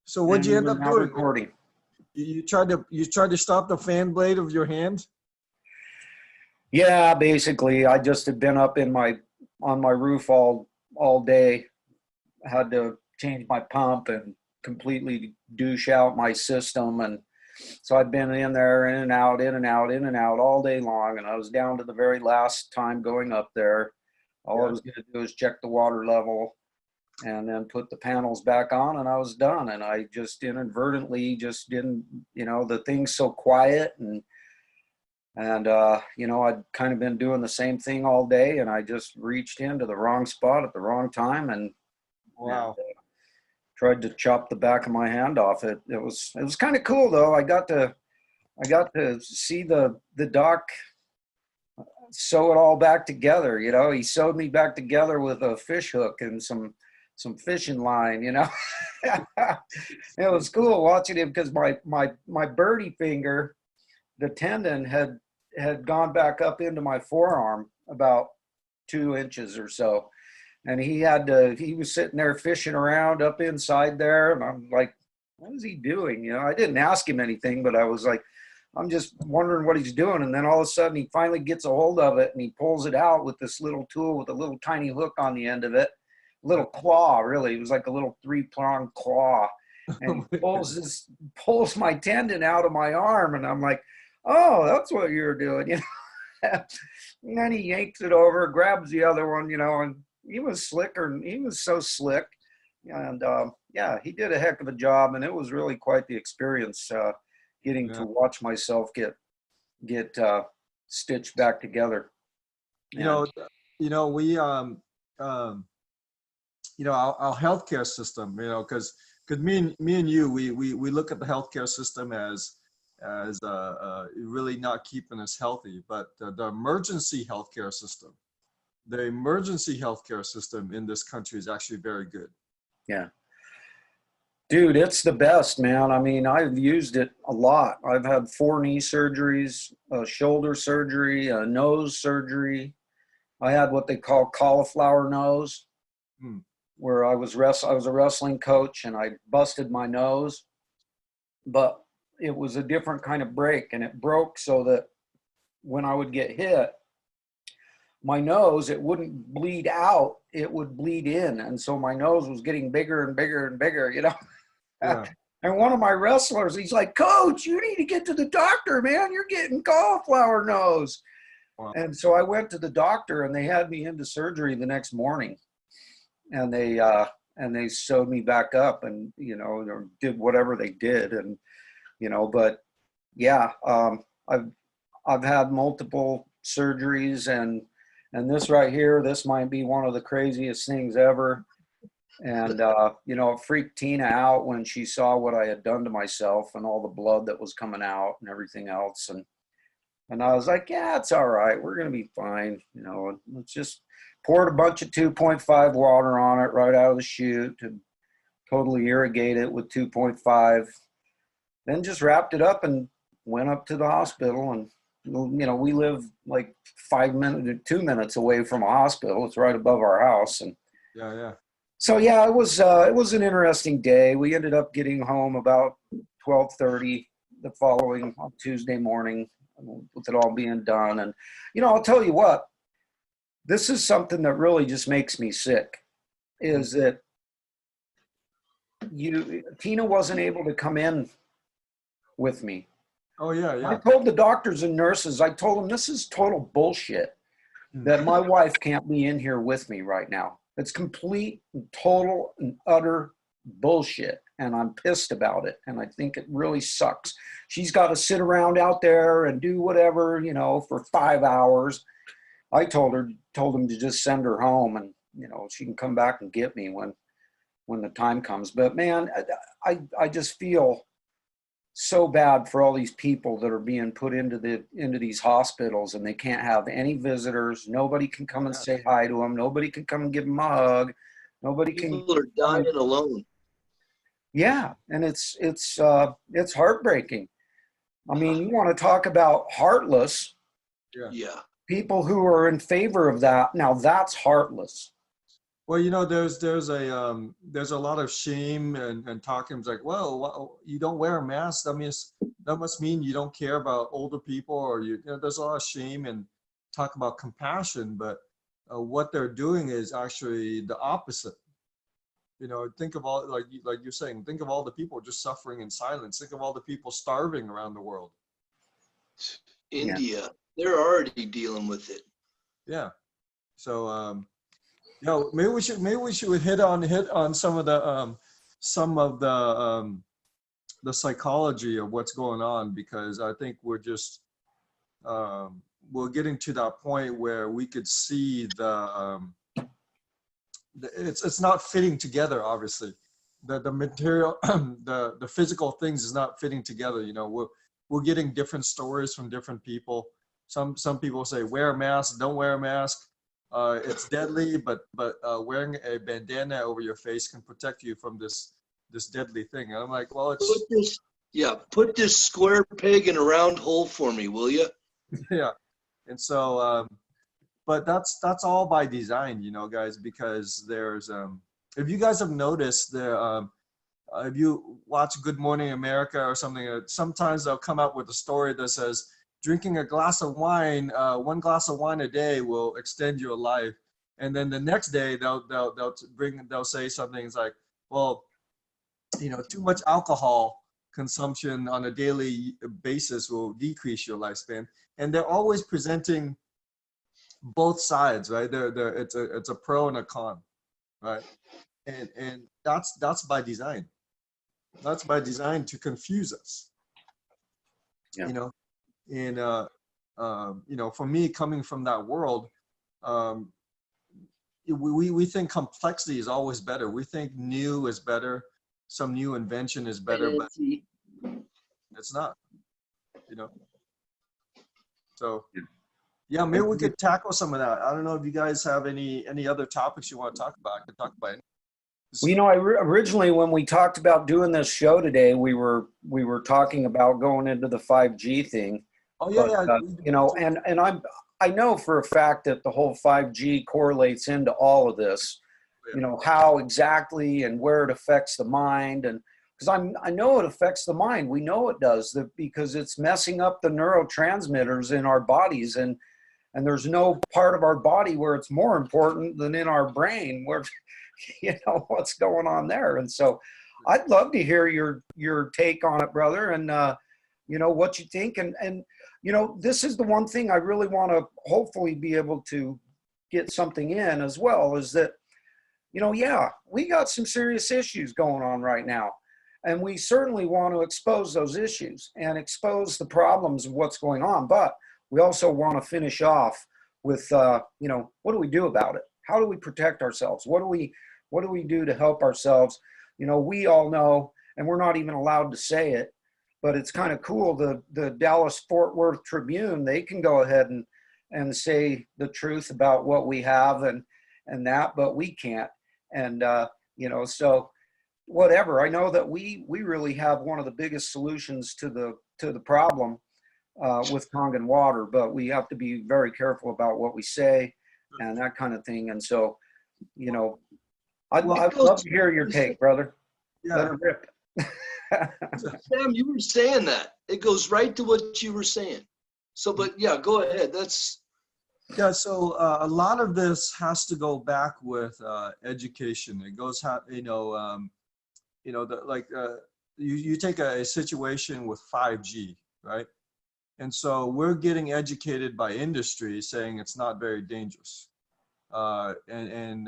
So what'd And you end we're up now doing? recording. You tried to stop the fan blade of your hand? Yeah, basically, I just had been up in on my roof all day. Had to change my pump and completely douche out my system, and so I'd been in there, in and out, in and out, in and out all day long, and I was down to the very last time going up there. All I Yeah. was going to do is check the water level and then put the panels back on, and I was done. And I just inadvertently just didn't, the thing's so quiet, and I'd kind of been doing the same thing all day, and I just reached into the wrong spot at the wrong time, and Wow. tried to chop the back of my hand off. It was kind of cool though. I got to see the doc sew it all back together. He sewed me back together with a fish hook and some fishing line. It was cool watching him, because my birdie finger, the tendon had gone back up into my forearm about 2 inches or so. And he was sitting there fishing around up inside there. And I'm like, what is he doing? I didn't ask him anything, but I was like, I'm just wondering what he's doing. And then all of a sudden he finally gets a hold of it and he pulls it out with this little tool with a little tiny hook on the end of it. A little claw, really. It was like a little 3-pronged claw. And he pulls my tendon out of my arm. And I'm like, oh, that's what you're doing. And then he yanks it over, grabs the other one, and he was slicker. He was so slick. And yeah, he did a heck of a job. And it was really quite the experience, getting to watch myself get stitched back together. We our healthcare system, because me and you, we look at the healthcare system as really not keeping us healthy, but the emergency healthcare system in this country is actually very good. Yeah. Dude, it's the best, man. I mean, I've used it a lot. I've had 4 knee surgeries, a shoulder surgery, a nose surgery. I had what they call cauliflower nose, where I was a wrestling coach and I busted my nose, but it was a different kind of break, and it broke so that when I would get hit, my nose, it wouldn't bleed out, it would bleed in. And so my nose was getting bigger and bigger and bigger, Yeah. And one of my wrestlers, he's like, Coach, you need to get to the doctor, man. You're getting cauliflower nose. Wow. And so I went to the doctor, and they had me into surgery the next morning, and they sewed me back up, and, or did whatever they did. And, but yeah, I've had multiple surgeries, and this right here, this might be one of the craziest things ever. And, it freaked Tina out when she saw what I had done to myself and all the blood that was coming out and everything else. And I was like, yeah, it's all right. We're going to be fine. Let's just poured a bunch of 2.5 water on it right out of the chute and totally irrigate it with 2.5. Then just wrapped it up and went up to the hospital. And, we live like 2 minutes away from a hospital. It's right above our house. And yeah. So yeah, it was an interesting day. We ended up getting home about 12:30 the following Tuesday morning, with it all being done. And I'll tell you what, this is something that really just makes me sick, is that Tina wasn't able to come in with me. Oh yeah. I told the doctors and nurses, I told them, this is total bullshit that my wife can't be in here with me right now. It's complete and total and utter bullshit. And I'm pissed about it. And I think it really sucks. She's got to sit around out there and do whatever, for 5 hours. I told them to just send her home, and, she can come back and get me when the time comes. But man, I just feel so bad for all these people that are being put into these hospitals, and they can't have any visitors. Nobody can come and say hi to them. Nobody can come and give them a hug. Nobody can. People are dying alone. Yeah, and it's heartbreaking. I mean, you want to talk about heartless? Yeah. People who are in favor of that. Now that's heartless. Well, you know, there's a lot of shame and talking like, well, you don't wear a mask. That must mean you don't care about older people, or you know, there's a lot of shame and talk about compassion, but what they're doing is actually the opposite. You know, think of all, like you're saying, think of all the people just suffering in silence. Think of all the people starving around the world. Yeah. India, they're already dealing with it. Yeah. So you know, maybe we should hit on some of the psychology of what's going on, because I think we're getting to that point where we could see it's not fitting together. Obviously, the material, the physical things is not fitting together. You know, we're getting different stories from different people. Some people say wear a mask, don't wear a mask. It's deadly, but wearing a bandana over your face can protect you from this deadly thing. And I'm like, well, Put this square peg in a round hole for me, will you? yeah. And so, but that's all by design, you know, guys, because there's, if you guys have noticed if you watch Good Morning America or something, sometimes they'll come up with a story that says, drinking a glass of wine, 1 glass of wine a day will extend your life. And then the next day they'll say something like, well, you know, too much alcohol consumption on a daily basis will decrease your lifespan. And they're always presenting both sides, right? It's a pro and a con, right? And that's by design. That's by design to confuse us. Yeah. You know, and you know, for me, coming from that world, we think complexity is always better. We think new is better. Some new invention is better, but it's not, you know. So yeah, maybe we could tackle some of that. I don't know if you guys have any other topics you want to talk about. I could talk about it. Well, you know, originally when we talked about doing this show today, we were talking about going into the 5G thing. Oh yeah, But, yeah. you know, and I know for a fact that the whole 5G correlates into all of this. Yeah. You know, how exactly and where it affects the mind, and because I know it affects the mind. We know it does, because it's messing up the neurotransmitters in our bodies, and there's no part of our body where it's more important than in our brain, where you know what's going on there. And so I'd love to hear your take on it, brother, and you know what you think. And you know, this is the one thing I really want to hopefully be able to get something in as well, is that, you know, yeah, we got some serious issues going on right now, and we certainly want to expose those issues and expose the problems of what's going on, but we also want to finish off with you know, what do we do about it? How do we protect ourselves? What do we do to help ourselves? You know, we all know, and we're not even allowed to say it, but it's kind of cool. The Dallas Fort Worth Tribune, they can go ahead and say the truth about what we have and that, but we can't. And you know, so whatever. I know that we really have one of the biggest solutions to the problem with Kangen water, but we have to be very careful about what we say and that kind of thing. And so, you know, I'd love to hear your take, brother. Yeah. Let her rip. Sam, you were saying that. It goes right to what you were saying. So, but yeah, go ahead. Yeah, so a lot of this has to go back with education. It goes, you know, you take a situation with 5G, right? And so we're getting educated by industry saying it's not very dangerous, and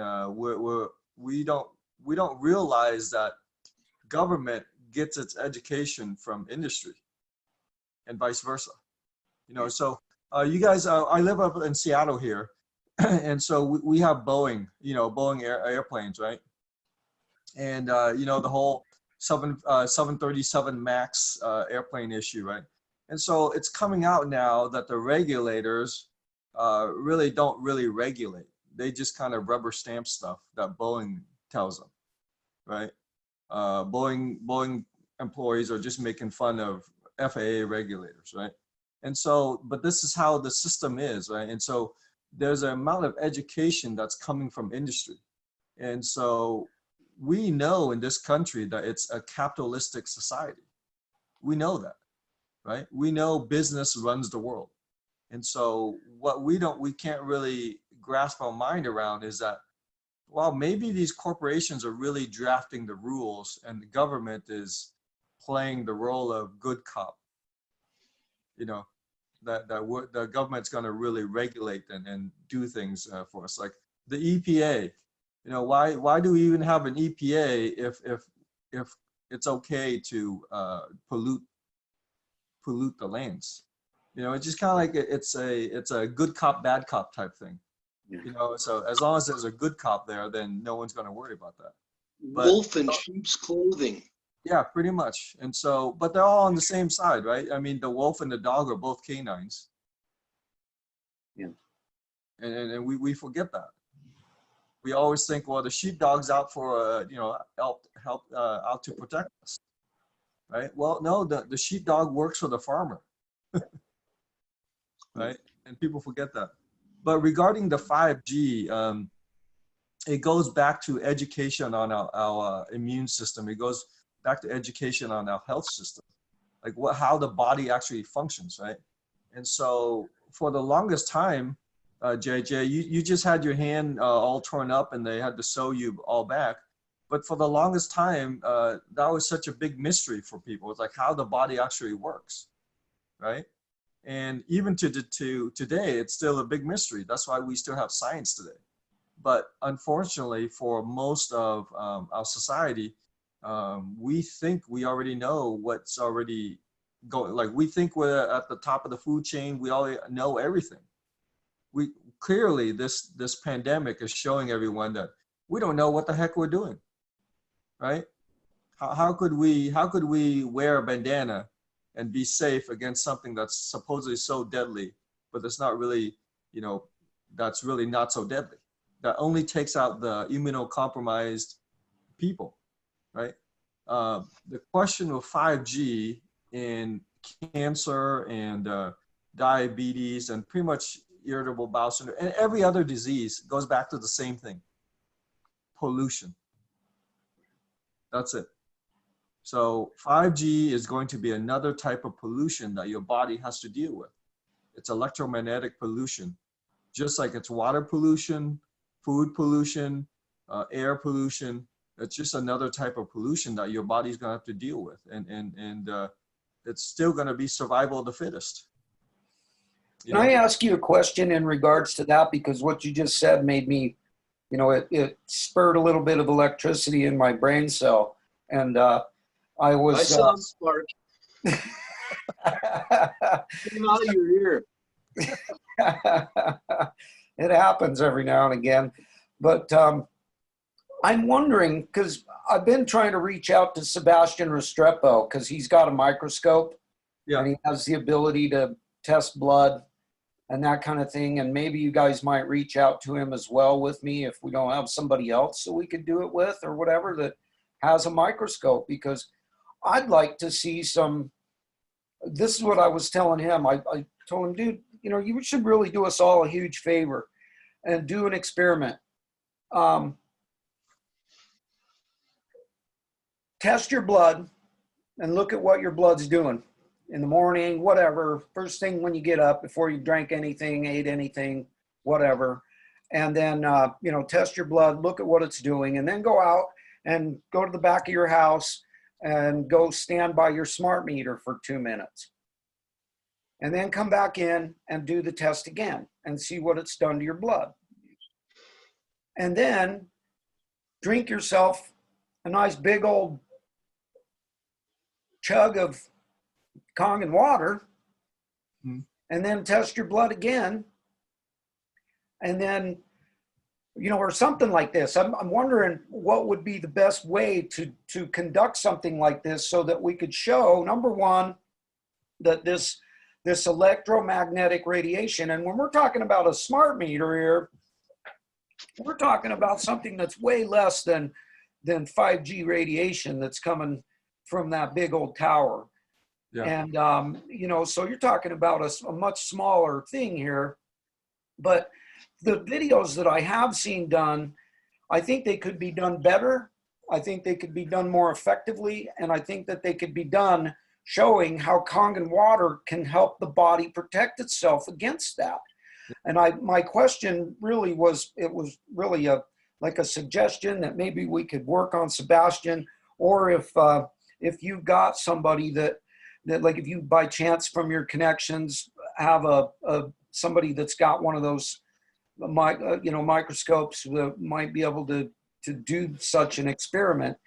we don't realize that government gets its education from industry, and vice versa. You know, so you guys, I live up in Seattle here, and so we have Boeing, you know, Boeing airplanes, right? And you know, the whole 737 Max airplane issue, right? And so it's coming out now that the regulators really don't really regulate. They just kind of rubber stamp stuff that Boeing tells them, right? Boeing employees are just making fun of FAA regulators, right? And so, but this is how the system is, right? And so there's an amount of education that's coming from industry. And so we know in this country that it's a capitalistic society. We know that, right? We know business runs the world. And so what we can't really grasp our mind around is that, well, maybe these corporations are really drafting the rules and the government is playing the role of good cop. You know, the government's going to really regulate and do things for us. Like the EPA, you know, why do we even have an EPA if it's okay to pollute the lands? You know, it's just kind of like it's a good cop, bad cop type thing. Yeah. You know, so as long as there's a good cop there, then no one's going to worry about that. But, wolf in sheep's clothing. yeah, pretty much. And so, but they're all on the same side, right? I mean, the wolf and the dog are both canines. Yeah. And we forget that. We always think, well, the sheepdog's out for, you know, help out to protect us, right? Well, no, the sheepdog works for the farmer, right? And people forget that. But regarding the 5G, it goes back to education on our immune system. It goes back to education on our health system, like how the body actually functions, right? And so for the longest time, JJ, you just had your hand all torn up and they had to sew you all back. But for the longest time, that was such a big mystery for people. It's like how the body actually works, right? And even to today, it's still a big mystery. That's why we still have science today. But unfortunately, for most of our society, we think we already know what's already going. Like we think we're at the top of the food chain. We already know everything. We clearly this pandemic is showing everyone that we don't know what the heck we're doing, right? How could we wear a bandana and be safe against something that's supposedly so deadly, but it's not really, you know, that's really not so deadly. That only takes out the immunocompromised people, right? The question of 5G in cancer and diabetes and pretty much irritable bowel syndrome and every other disease goes back to the same thing: pollution. That's it. So 5G is going to be another type of pollution that your body has to deal with. It's electromagnetic pollution, just like it's water pollution, food pollution, air pollution. It's just another type of pollution that your body's going to have to deal with. And it's still going to be survival of the fittest. Can I ask you a question in regards to that? Because what you just said made me, you know, it spurred a little bit of electricity in my brain cell. And I saw a spark. Came out of your ear. It happens every now and again. But I'm wondering, because I've been trying to reach out to Sebastian Restrepo because he's got a microscope. Yeah. And he has the ability to test blood and that kind of thing. And maybe you guys might reach out to him as well with me if we don't have somebody else so we could do it with or whatever that has a microscope, because I'd like to see some. This is what I was telling him. I told him, dude, you know, you should really do us all a huge favor and do an experiment. Test your blood and look at what your blood's doing in the morning, whatever, first thing when you get up, before you drank anything, ate anything, whatever. And then, you know, test your blood, look at what it's doing, and then go out and go to the back of your house and go stand by your smart meter for 2 minutes. And then come back in and do the test again and see what it's done to your blood. And then drink yourself a nice big old chug of Kangen water, and then test your blood again. And then, you know, or something like this. I'm wondering what would be the best way to conduct something like this so that we could show, number one, that this electromagnetic radiation, and when we're talking about a smart meter here, we're talking about something that's way less than 5G radiation that's coming from that big old tower. Yeah. And, you know, so you're talking about a much smaller thing here, but the videos that I have seen done I think they could be done better. I think they could be done more effectively. And I think that they could be done showing how Kangen water can help the body protect itself against that. And my question really was, it was really like a suggestion that maybe we could work on, Sebastian, or if you've got somebody that like, if you by chance from your connections have somebody that's got one of those microscopes that might be able to do such an experiment,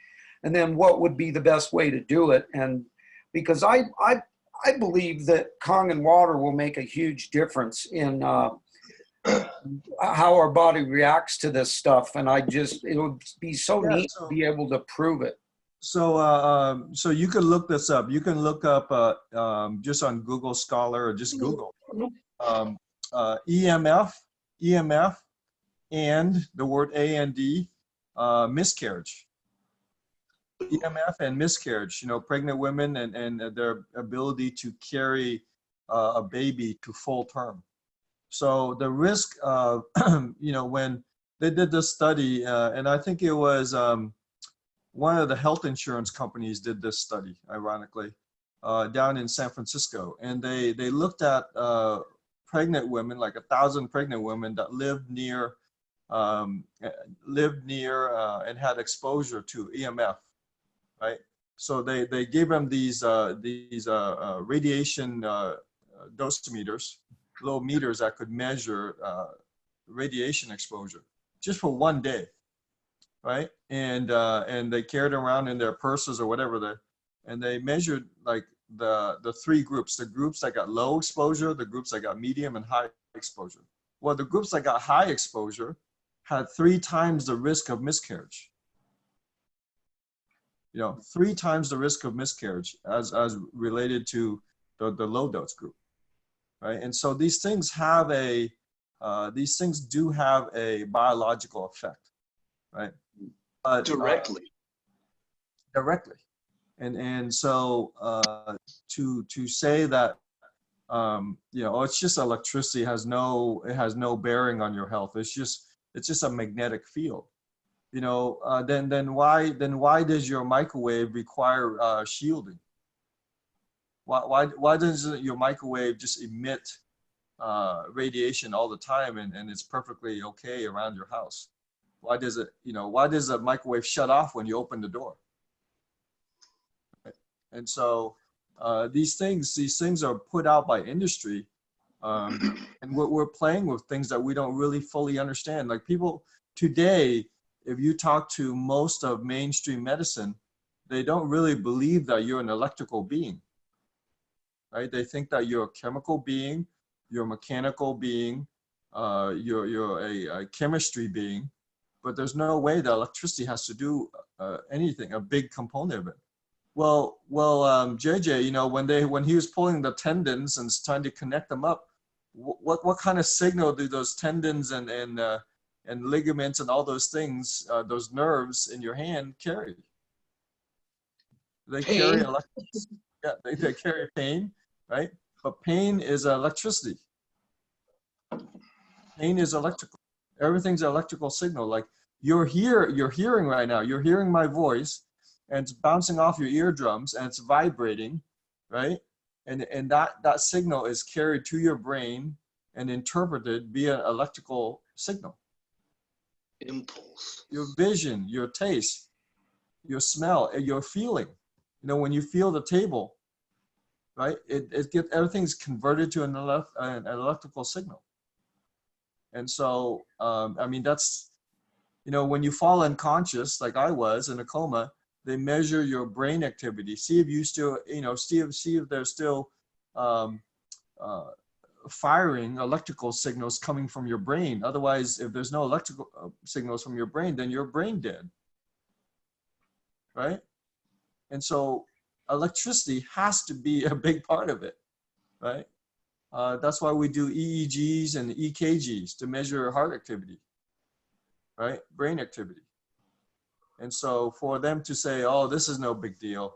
and then what would be the best way to do it. And because I believe that Kangen water will make a huge difference in how our body reacts to this stuff. And it would be so neat to be able to prove it. So you can look this up. You can look up just on Google Scholar, or just Google EMF, and the word A-N-D, miscarriage. EMF and miscarriage, pregnant women and their ability to carry a baby to full term. So the risk of, when they did this study, and I think it was one of the health insurance companies did this study, ironically, down in San Francisco. And they looked at pregnant women, like 1,000 pregnant women that lived near and had exposure to EMF, right? So they gave them these radiation dosimeters, little meters that could measure radiation exposure just for one day, right? And they carried around in their purses or whatever, and they measured like the three groups: the groups that got low exposure, the groups that got medium and high exposure. Well, the groups that got high exposure had 3 times the risk of miscarriage. 3 times the risk of miscarriage as related to the low dose group, right? And so these things do have a biological effect, right? But, directly. Directly. And so to say that it's just electricity, it has no bearing on your health. It's just a magnetic field. Then why does your microwave require shielding? Why doesn't your microwave just emit radiation all the time and it's perfectly okay around your house? Why does a microwave shut off when you open the door? And so these things are put out by industry, and we're playing with things that we don't really fully understand. Like people today, if you talk to most of mainstream medicine, they don't really believe that you're an electrical being, right? They think that you're a chemical being, you're a mechanical being, you're a chemistry being, but there's no way that electricity has to do anything, a big component of it. Well, JJ, when he was pulling the tendons and trying to connect them up, what kind of signal do those tendons and ligaments and all those things, those nerves in your hand carry? They carry electricity. Yeah, they carry pain, right? But pain is electricity. Pain is electrical. Everything's an electrical signal. Like you're hearing right now. You're hearing my voice, and it's bouncing off your eardrums, and it's vibrating, right? And that signal is carried to your brain and interpreted via electrical signal. Impulse. Your vision, your taste, your smell, your feeling. When you feel the table, right? Everything's converted to an electrical signal. And so, that's, when you fall unconscious, like I was in a coma, they measure your brain activity. See if you still, see if there's still firing electrical signals coming from your brain. Otherwise, if there's no electrical signals from your brain, then you're brain dead, right? And so electricity has to be a big part of it, right? That's why we do EEGs and EKGs to measure heart activity, right? Brain activity. And so for them to say, oh, this is no big deal,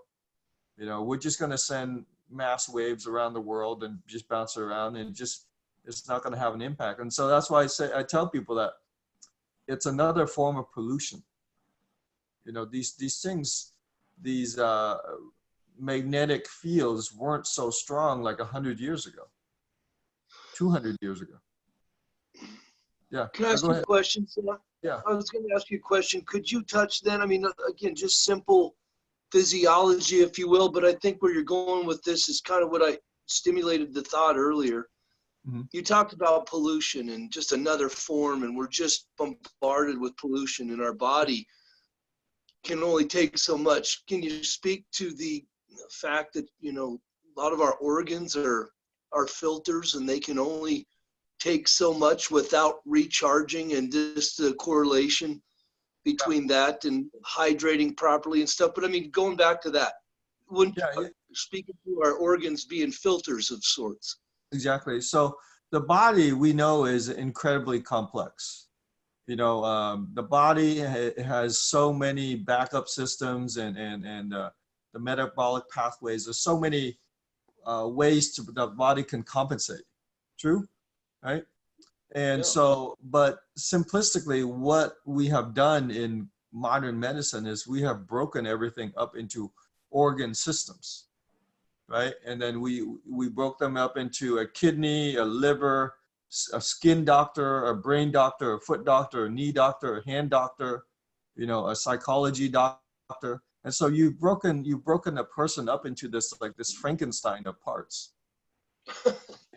we're just going to send mass waves around the world and just bounce around, and it's not going to have an impact. And so that's why I tell people that it's another form of pollution. You know, these things, these magnetic fields weren't so strong like 100 years ago, 200 years ago. Yeah. Can I ask Go you a ahead. question, Sam? Yeah. I was going to ask you a question. Could you touch then? I mean, again, just simple physiology, if you will, but I think where you're going with this is kind of what I stimulated the thought earlier. Mm-hmm. You talked about pollution and just another form, and we're just bombarded with pollution, and our body can only take so much. Can you speak to the fact that, you know, a lot of our organs are filters, and they can only take so much without recharging, and just the correlation between that and hydrating properly and stuff? But I mean, going back to that, wouldn't speaking to our organs being filters of sorts. Exactly. So the body, we know, is incredibly complex. You know, the body has so many backup systems and the metabolic pathways. There's so many ways the body can compensate. True, right? And so, but simplistically, what we have done in modern medicine is we have broken everything up into organ systems, right? And then we broke them up into a kidney, a liver, a skin doctor, a brain doctor, a foot doctor, a knee doctor, a hand doctor, you know, a psychology doctor. And so you've broken a person up into this, like this Frankenstein of parts.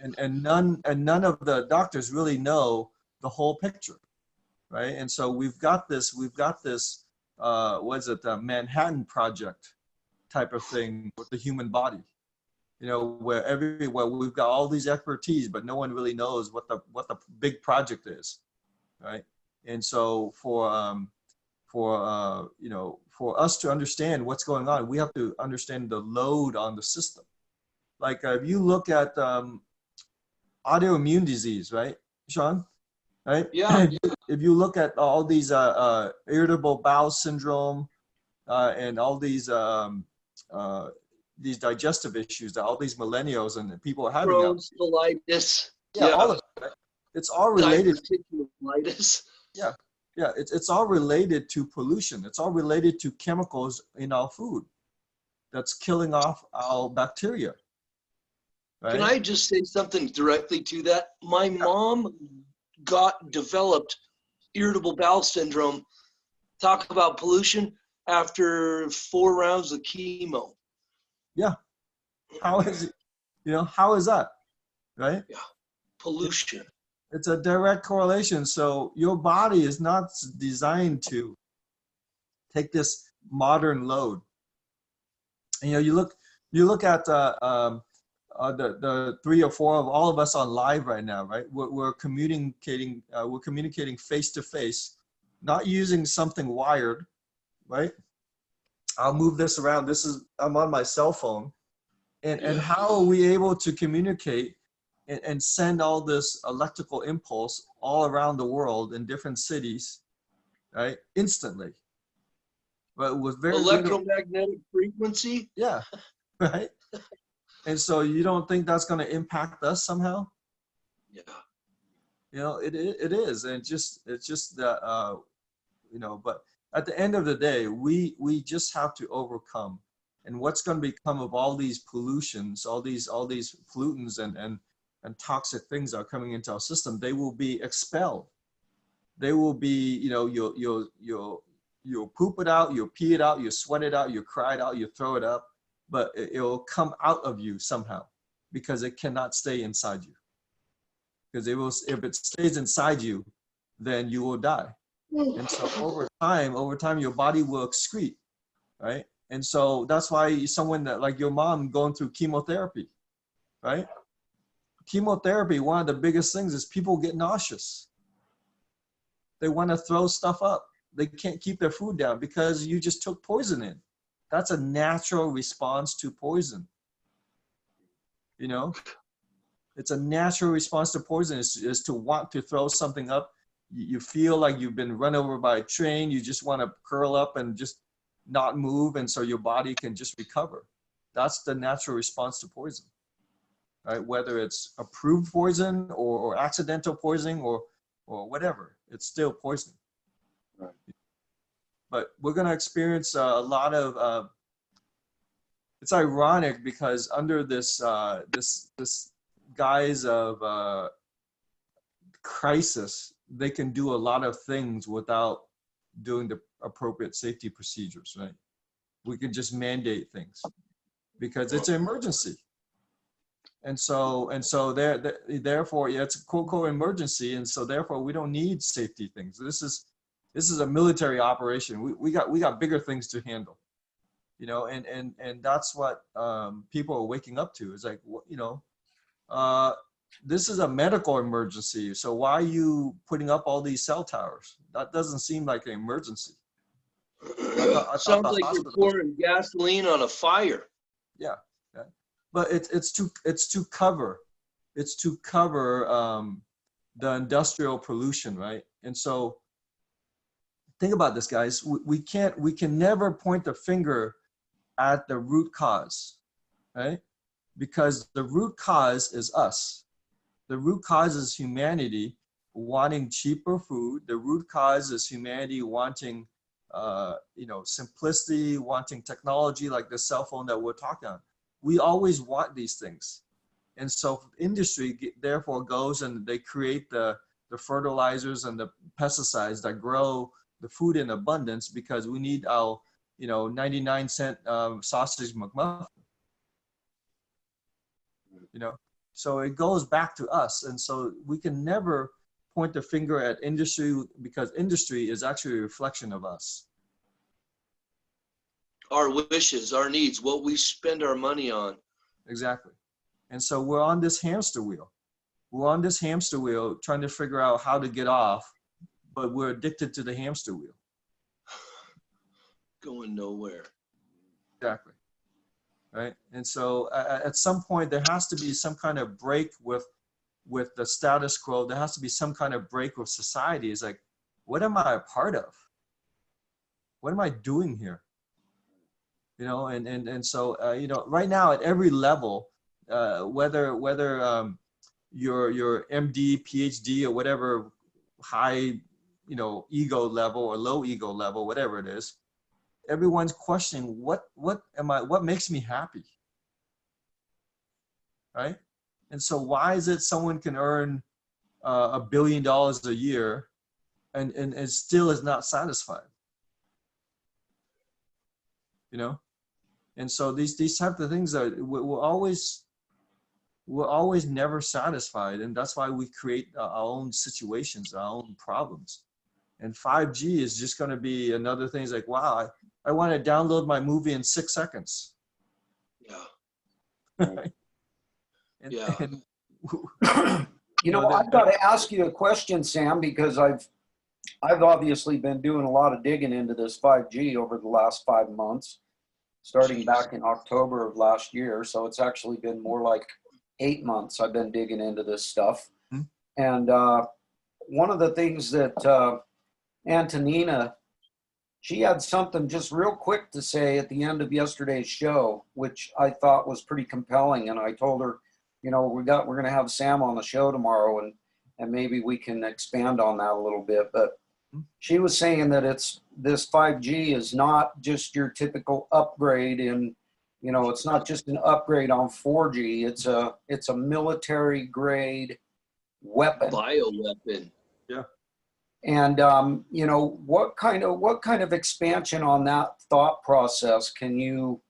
and none of the doctors really know the whole picture, right? And so we've got this what is it, the Manhattan Project type of thing with the human body, you know, where we've got all these expertise, but no one really knows what the big project is, right? And so for us to understand what's going on, we have to understand the load on the system. Like if you look at autoimmune disease, right, Sean? Right? Yeah. If you look at all these irritable bowel syndrome and all these digestive issues that all these millennials and people are having now. Crohn's, colitis. Yeah, all of it. Right? It's all related. Diverticulitis. Yeah, it's all related to pollution. It's all related to chemicals in our food that's killing off our bacteria. Right? Can I just say something directly to that? My mom developed irritable bowel syndrome. Talk about pollution after 4 rounds of chemo. Yeah. How is it? You know, how is that? Right? Yeah. Pollution. It's a direct correlation. So your body is not designed to take this modern load. And, you know, you look at the 3 or 4 of all of us on live right now, right? We're communicating face to face, not using something wired, right? I'll move this around. I'm on my cell phone. And how are we able to communicate and send all this electrical impulse all around the world in different cities, right? Instantly. But with very electromagnetic frequency? Yeah, right? And so you don't think that's going to impact us somehow? Yeah. You know, it is. And it's just that, you know, but at the end of the day, we just have to overcome. And what's going to become of all these pollutions, all these pollutants and toxic things that are coming into our system? They will be expelled. They will be, you know, you'll poop it out, you'll pee it out, you sweat it out, you cry it out, you throw it up, but it'll come out of you somehow because it cannot stay inside you. Because if it stays inside you, then you will die. And so over time, your body will excrete, right? And so that's why someone that, like your mom, going through chemotherapy, right? Chemotherapy, one of the biggest things is people get nauseous. They want to throw stuff up. They can't keep their food down because you just took poison in. That's a natural response to poison. You know, it's a natural response to poison is to want to throw something up. You feel like you've been run over by a train. You just want to curl up and just not move. And so your body can just recover. That's the natural response to poison, right? Whether it's approved poison or accidental poisoning or whatever, it's still poison. Right. But we're going to experience a lot of, it's ironic because under this, this guise of crisis, they can do a lot of things without doing the appropriate safety procedures, right? We can just mandate things because it's an emergency. And so therefore, yeah, it's a quote emergency. And so therefore we don't need safety things. This is a military operation. We got bigger things to handle, you know, and that's what people are waking up to. It's like, you know, this is a medical emergency. So why are you putting up all these cell towers? That doesn't seem like an emergency. I thought Sounds the like you're hospitals- pouring gasoline on a fire. Yeah, yeah. But it's to cover the industrial pollution, right? And so think about this, guys. We can never point the finger at the root cause, right? Because the root cause is us. The root cause is humanity wanting cheaper food. The root cause is humanity wanting, you know, simplicity, wanting technology like the cell phone that we're talking on. We always want these things. And so industry therefore goes and they create the fertilizers and the pesticides that grow the food in abundance because we need our, you know, 99-cent sausage McMuffin. You know, so it goes back to us. And so we can never point the finger at industry because industry is actually a reflection of us. Our wishes, our needs, what we spend our money on. Exactly. And so we're on this hamster wheel. We're on this hamster wheel trying to figure out how to get off, but we're addicted to the hamster wheel. Going nowhere. Exactly. Right. And so at some point there has to be some kind of break with the status quo. There has to be some kind of break with society. It's like, what am I a part of? What am I doing here? You know, and so you know, right now at every level, whether your MD, PhD, or whatever high, you know, ego level or low ego level, whatever it is, everyone's questioning what makes me happy, right? And so why is it someone can earn $1 billion a year and still is not satisfied? You know. And so these type of things are we're always never satisfied, and that's why we create our own situations, our own problems. And 5G is just going to be another thing. It's like, wow, I want to download my movie in 6 seconds. Yeah. And, Yeah. and, You know, I've got to ask you a question, Sam, because I've obviously been doing a lot of digging into this 5G over the last 5 months, starting back in October of last year. So it's actually been more like 8 months I've been digging into this stuff. Mm-hmm. And one of the things that Antonina, she had something just real quick to say at the end of yesterday's show, which I thought was pretty compelling. And I told her, you know, we're going to have Sam on the show tomorrow, and maybe we can expand on that a little bit. But she was saying that this 5G is not just your typical upgrade in, you know, it's not just an upgrade on 4G. It's a military grade weapon. Bioweapon. Yeah. And you know, what kind of expansion on that thought process can you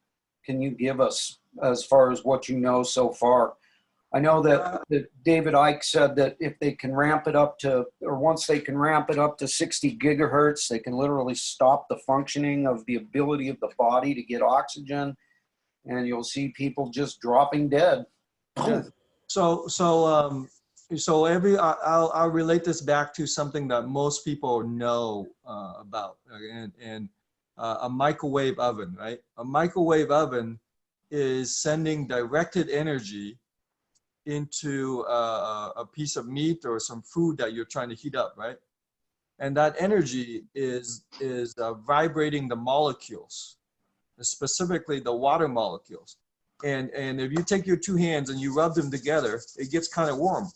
give us as far as what you know so far? I know that David Icke said that if they can ramp it up to, or once they can ramp it up to 60 gigahertz, they can literally stop the functioning of the ability of the body to get oxygen, and you'll see people just dropping dead. Yeah. So I'll relate this back to something that most people know about, and a microwave oven, right? A microwave oven is sending directed energy into a piece of meat or some food that you're trying to heat up, right? And that energy is vibrating the molecules, specifically the water molecules. And if you take your two hands and you rub them together, it gets kind of warm,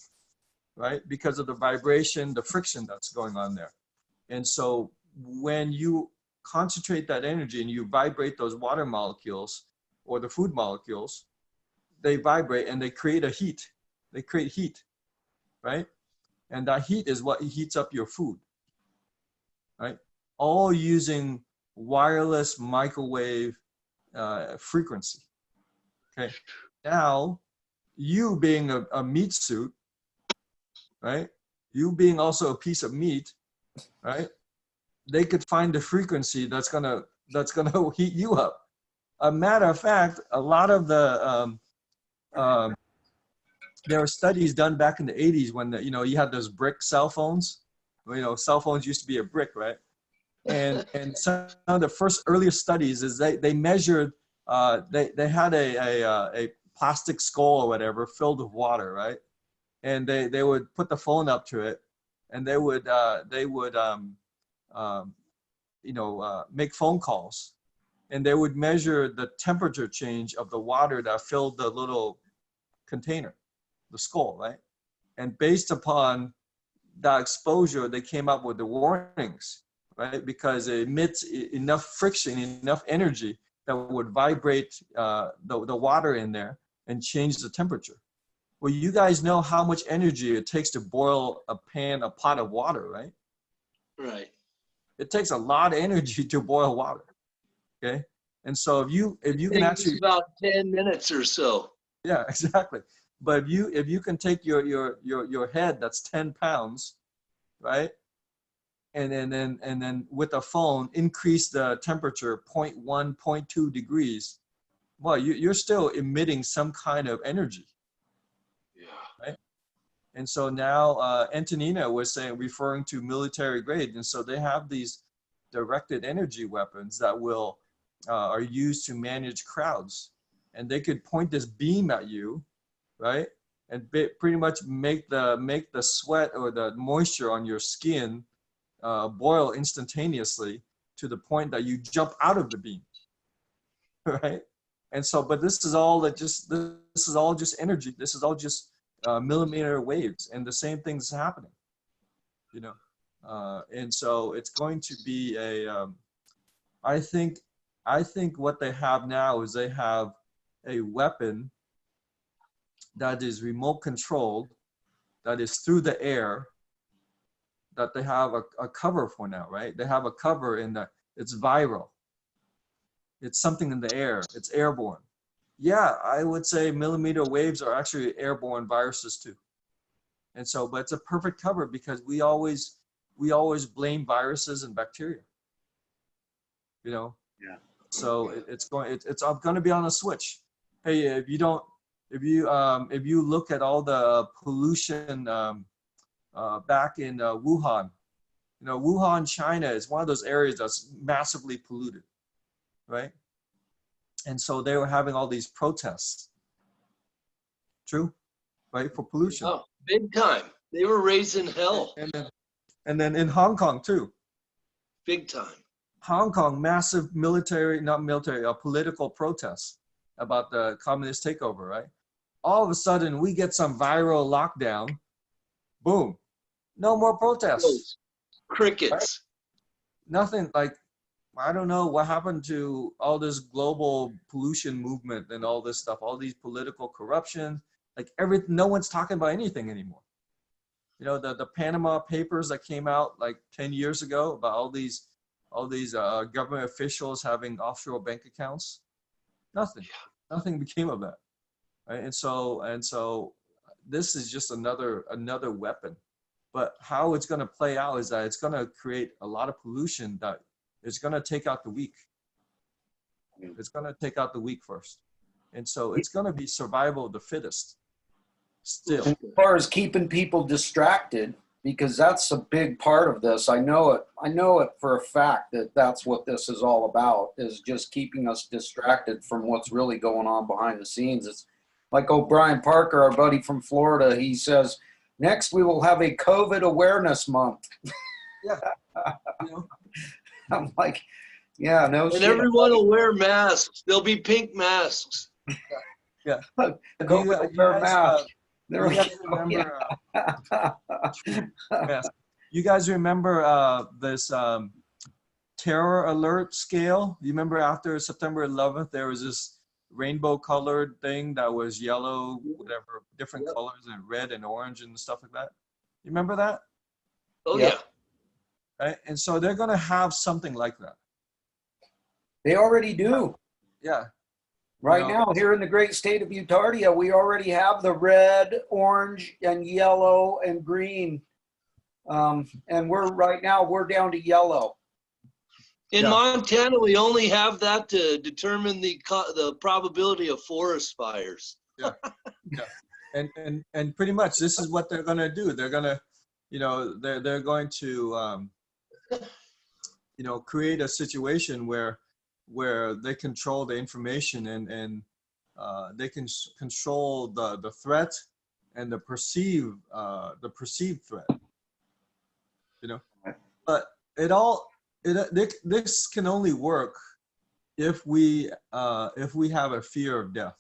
right? Because of the vibration, the friction that's going on there. And so when you concentrate that energy and you vibrate those water molecules or the food molecules, they vibrate and they create a heat. They create heat, right? And that heat is what heats up your food, right? All using wireless microwave frequency. Okay. Now, you being a meat suit, right? You being also a piece of meat, right? They could find the frequency that's gonna heat you up. A matter of fact, a lot of the there were studies done back in the 80s when you had those brick cell phones. Cell phones used to be a brick, right? And some of the first earliest studies is they measured. They had a plastic skull or whatever filled with water, right? And they would put the phone up to it, and they would make phone calls, and they would measure the temperature change of the water that filled the little container, the skull, right? And based upon that exposure, they came up with the warnings, right? Because it emits enough friction, enough energy that would vibrate the water in there and change the temperature. Well, you guys know how much energy it takes to boil a pot of water, right? Right. It takes a lot of energy to boil water. Okay. And so if you can actually about 10 minutes or so. Yeah, exactly. But if you can take your head that's 10 pounds, right? And then with a phone increase the temperature 0.1, 0.2 degrees, well, you're still emitting some kind of energy. Yeah. Right. And so now Antonina was referring to military grade. And so they have these directed energy weapons that are used to manage crowds. And they could point this beam at you, right? And pretty much make the sweat or the moisture on your skin boil instantaneously to the point that you jump out of the beam, right? And so, but this is all just energy. This is all just millimeter waves, and the same thing's happening, and so it's going to be I think what they have now is they have a weapon that is remote controlled, that is through the air, that they have a cover for now, right? They have a cover it's viral. It's something in the air, it's airborne. Yeah, I would say millimeter waves are actually airborne viruses too. And so, but it's a perfect cover because we always blame viruses and bacteria, Yeah. So it's going to be on a switch. Hey, if you look at all the pollution back in Wuhan, Wuhan, China is one of those areas that's massively polluted, right? And so they were having all these protests. True, right? For pollution. Oh, big time. They were raising hell. And then in Hong Kong too. Big time. Hong Kong, massive political protests about the communist takeover, right? All of a sudden we get some viral lockdown. Boom. No more protests. Crickets. Right? Nothing. Like, I don't know what happened to all this global pollution movement and all this stuff, all these political corruption, like everything. No one's talking about anything anymore. The Panama Papers that came out like 10 years ago about all these government officials having offshore bank accounts. Nothing became of that, right? And so this is just another weapon. But how it's going to play out is that it's going to create a lot of pollution that is going to take out the weak. It's going to take out the weak first. And so it's going to be survival of the fittest still. As far as keeping people distracted, because that's a big part of this. I know it for a fact that that's what this is all about, is just keeping us distracted from what's really going on behind the scenes. It's like O'Brien Parker, our buddy from Florida, he says, next we will have a COVID awareness month. Yeah. I'm like, yeah, no shit. And everyone will wear masks. There'll be pink masks. Yeah. COVID wear masks. You guys remember this terror alert scale. You remember after September 11th, there was this rainbow colored thing that was yellow, whatever, different colors, and red and orange and stuff like that. You remember that? Oh, Yep. yeah. Right? And so they're going to have something like that. They already do. Yeah. Right now, here in the great state of Utardia, we already have the red, orange, and yellow and green. And right now, we're down to yellow. In Montana, we only have that to determine the probability of forest fires. Yeah. And pretty much this is what they're going to do. They're going to, they're going to, create a situation where they control the information and they can control the threat and the perceived threat. But this can only work if we have a fear of death,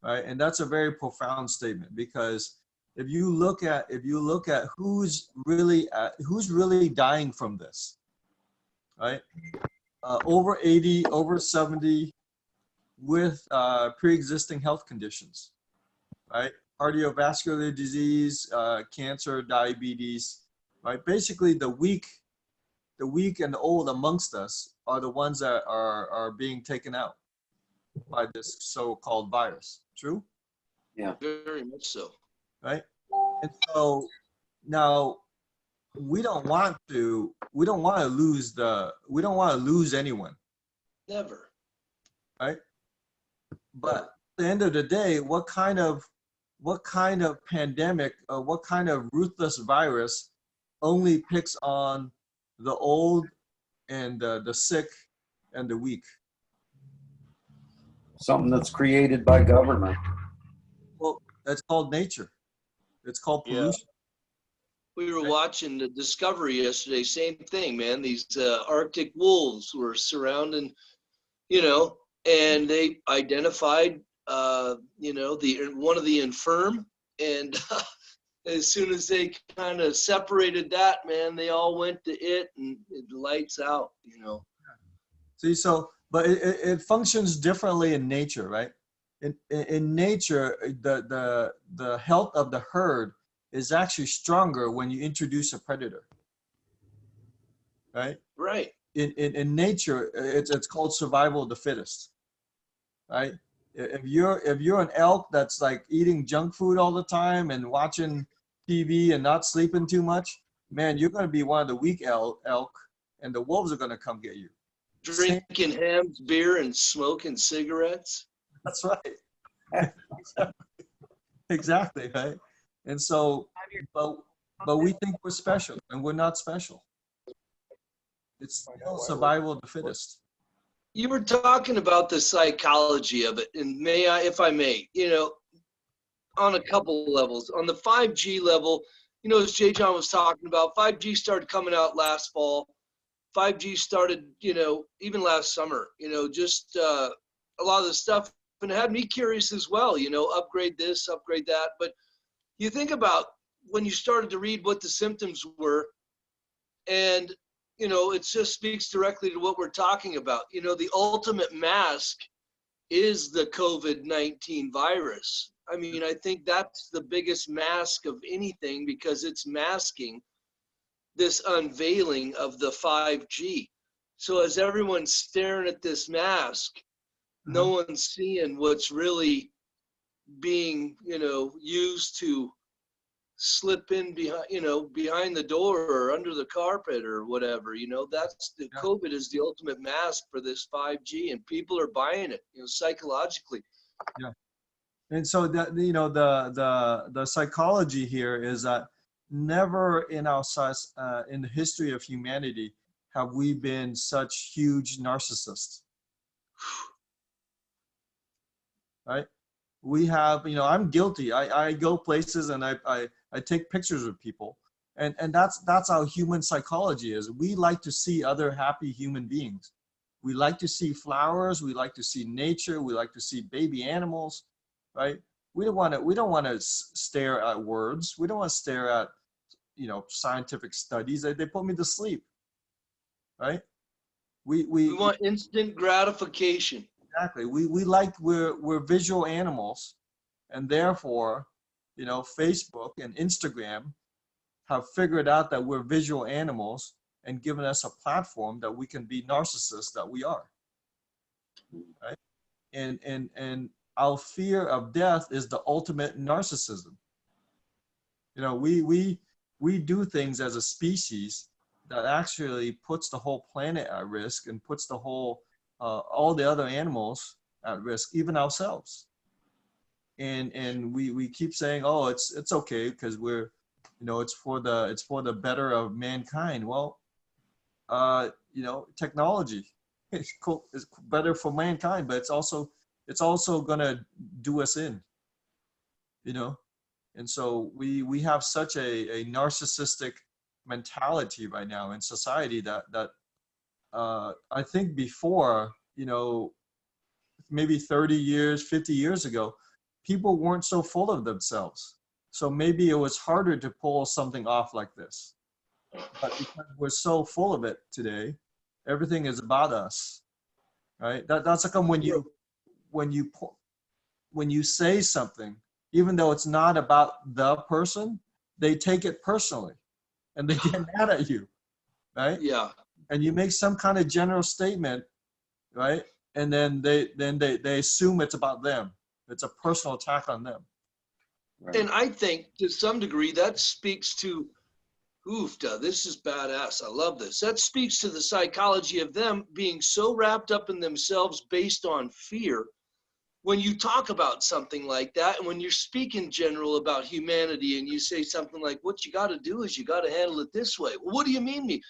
right? And that's a very profound statement, because if you look at who's really dying from this, right? Over 80, over 70, with pre-existing health conditions, right? Cardiovascular disease, cancer, diabetes, right? Basically, the weak and the old amongst us are the ones that are being taken out by this so-called virus. True? Yeah. Very much so. Right? And so now we don't want to lose anyone. Never. Right? But at the end of the day, what kind of pandemic or what kind of ruthless virus only picks on the old and the sick and the weak? Something that's created by government. Well, that's called nature. It's called pollution. We were watching the Discovery yesterday. Same thing, man. These Arctic wolves were surrounding, and they identified, one of the infirm, and as soon as they kind of separated that, man, they all went to it, and it lights out, See, but it functions differently in nature, right? In nature, the health of the herd is actually stronger when you introduce a predator, right? Right. In nature, it's called survival of the fittest, right? If you're an elk that's like eating junk food all the time and watching TV and not sleeping too much, man, you're going to be one of the weak elk, and the wolves are going to come get you. Drinking hams, beer, and smoking cigarettes. That's right. Exactly, right? And so, but we think we're special, and we're not special. It's still survival of the fittest. You were talking about the psychology of it, and may I, if I may, on a couple levels. On the 5G level, as Jay John was talking about, 5G started coming out last fall. 5G started, even last summer, just a lot of the stuff, and it had me curious as well, upgrade this, upgrade that. But you think about when you started to read what the symptoms were, and, it just speaks directly to what we're talking about. The ultimate mask is the COVID-19 virus. I mean, I think that's the biggest mask of anything, because it's masking this unveiling of the 5G. So as everyone's staring at this mask, no one's seeing what's really being, used to slip in behind the door or under the carpet or whatever. That's the COVID is the ultimate mask for this 5G, and people are buying it, psychologically. Yeah. And so the psychology here is that never in the history of humanity have we been such huge narcissists, right? We have, I'm guilty. I go places and I take pictures of people, and that's how human psychology is. We like to see other happy human beings. We like to see flowers. We like to see nature. We like to see baby animals, right? We don't want to stare at words. We don't want to stare at, scientific studies. They put me to sleep. right? We want instant gratification. Exactly. We're visual animals, and therefore, you know, Facebook and Instagram have figured out that we're visual animals and given us a platform that we can be narcissists that we are, right? And our fear of death is the ultimate narcissism. You know, we do things as a species that actually puts the whole planet at risk and puts the whole all the other animals at risk, even ourselves. And we keep saying, oh, it's okay because we're, you know, it's for the better of mankind. Well, you know, technology is cool, is better for mankind, but it's also gonna do us in, you know. And so we have such a narcissistic mentality right now in society that I think before, you know, maybe 30 years, 50 years ago, people weren't so full of themselves. So maybe it was harder to pull something off like this. But because we're so full of it today, everything is about us, right? That's how come when you when you say something, even though it's not about the person, they take it personally and they get mad at you, right? Yeah. And you make some kind of general statement, right? And then they assume it's about them. It's a personal attack on them. Right. And I think to some degree that speaks to, this is badass. I love this. That speaks to the psychology of them being so wrapped up in themselves based on fear. When you talk about something like that, and when you're speaking general about humanity and you say something like, what you got to do is you got to handle it this way. Well, what do you mean me?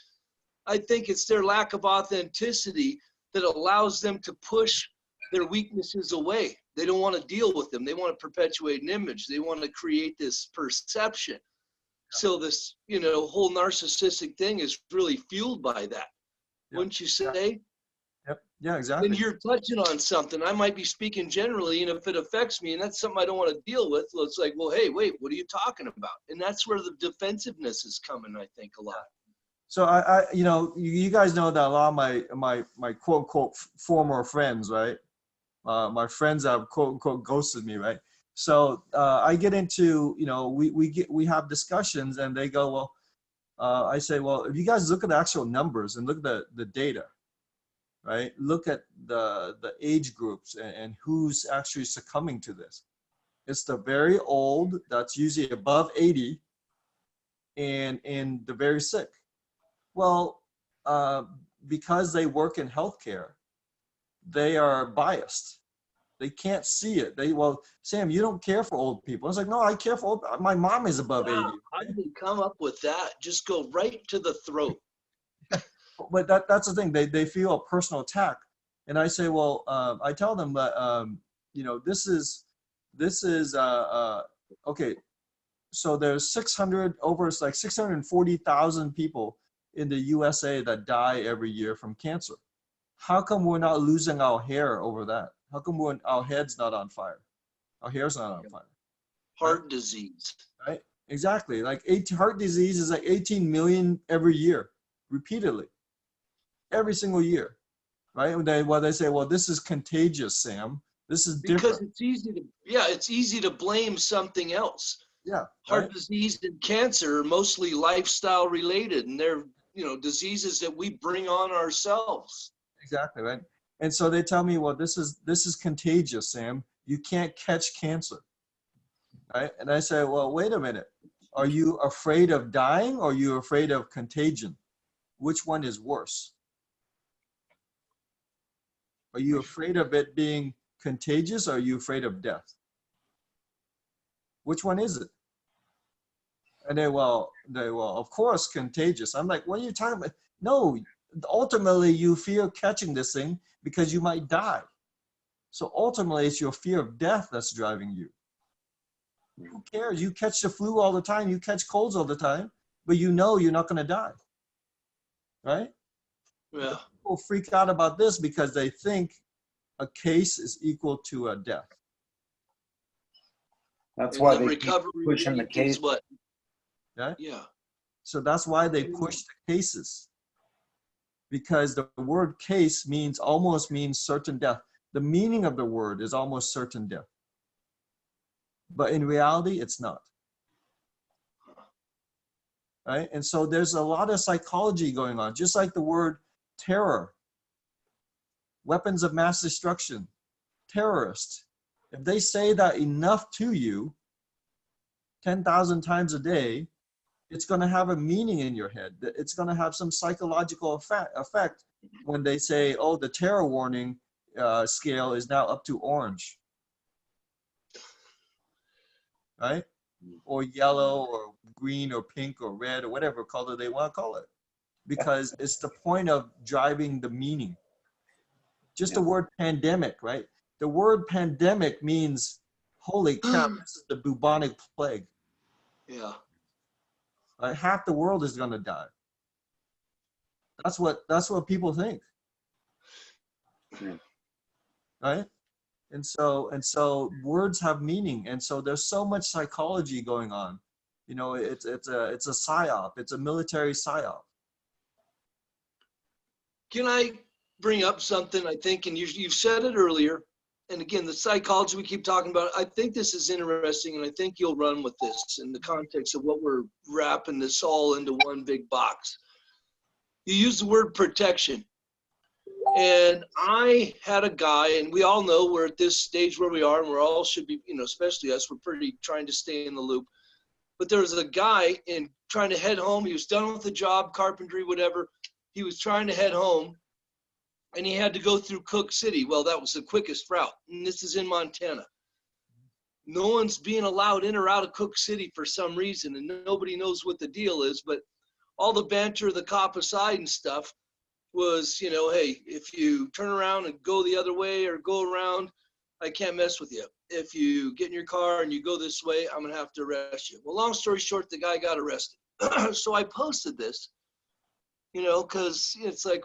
I think it's their lack of authenticity that allows them to push their weaknesses away. They don't want to deal with them. They want to perpetuate an image. They want to create this perception. So this, you know, whole narcissistic thing is really fueled by that. Yep. Wouldn't you say? Yep. Yeah, exactly. And you're touching on something. I might be speaking generally, and if it affects me and that's something I don't want to deal with, well, it's like, well, hey, wait, what are you talking about? And that's where the defensiveness is coming, I think, a lot. So I you know, you guys know that a lot of my quote unquote former friends, right? My friends have quote unquote ghosted me, right? So I get into, you know, we have discussions and they go, well, I say, well, if you guys look at the actual numbers and look at the data, right? Look at the age groups and who's actually succumbing to this. It's the very old, that's usually above 80, and the very sick. Well, because they work in healthcare, they are biased. They can't see it. Well, Sam, you don't care for old people. I was like, no, I care for old. My mom is above 80. How did they come up with that? Just go right to the throat. But that's the thing. They feel a personal attack. And I say, well, I tell them that, you know, this is okay. So there's 640,000 people in the USA that die every year from cancer. How come we're not losing our hair over that? How come our head's not on fire? Our hair's not on fire. Heart disease. Right? Exactly. Like heart disease is like 18 million every year, repeatedly, every single year. Right? When they say, well, this is contagious, Sam. This is different. Because it's easy to blame something else. Yeah. Heart disease and cancer are mostly lifestyle related, and they're, you know, diseases that we bring on ourselves. Exactly, right? And so they tell me, well, this is contagious, Sam. You can't catch cancer, right? And I say, well, wait a minute. Are you afraid of dying or are you afraid of contagion? Which one is worse? Are you afraid of it being contagious or are you afraid of death? Which one is it? And they, well, of course, contagious. I'm like, what are you talking about? No, ultimately you fear catching this thing because you might die. So ultimately it's your fear of death that's driving you. Who cares? You catch the flu all the time. You catch colds all the time, but you know you're not going to die. Right? Yeah. People freak out about this because they think a case is equal to a death. That's And why the they keep recovery pushing the rate case. is what? Right? Yeah. So that's why they push the cases. because the word case almost means certain death. The meaning of the word is almost certain death. But in reality, it's not. Right? And so there's a lot of psychology going on, just like the word terror, weapons of mass destruction, terrorist. If they say that enough to you 10,000 times a day, it's going to have a meaning in your head. It's going to have some psychological effect when they say, oh, the terror warning scale is now up to orange. Right? Or yellow or green or pink or red or whatever color they want to call it. Because it's the point of driving the meaning. Just the word pandemic, right? The word pandemic means, holy cow, this is the bubonic plague. Yeah. Right? Half the world is going to die. That's what people think. Right? And so words have meaning. And so there's so much psychology going on. You know, it's a psyop. It's a military psyop. Can I bring up something, I think, and you've said it earlier, and again, the psychology we keep talking about, I think this is interesting, and I think you'll run with this in the context of what we're wrapping this all into one big box. You use the word protection. And I had a guy, and we all know we're at this stage where we are, and we're all should be, you know, especially us, we're pretty trying to stay in the loop. But there was a guy in trying to head home. He was done with the job, carpentry, whatever. He was trying to head home, and he had to go through Cook City. Well, that was the quickest route, and this is in Montana. No one's being allowed in or out of Cook City for some reason, and nobody knows what the deal is, but all the banter, the cop aside and stuff was, you know, hey, if you turn around and go the other way or go around, I can't mess with you. If you get in your car and you go this way, I'm going to have to arrest you. Well, long story short, the guy got arrested. So I posted this, you know, because it's like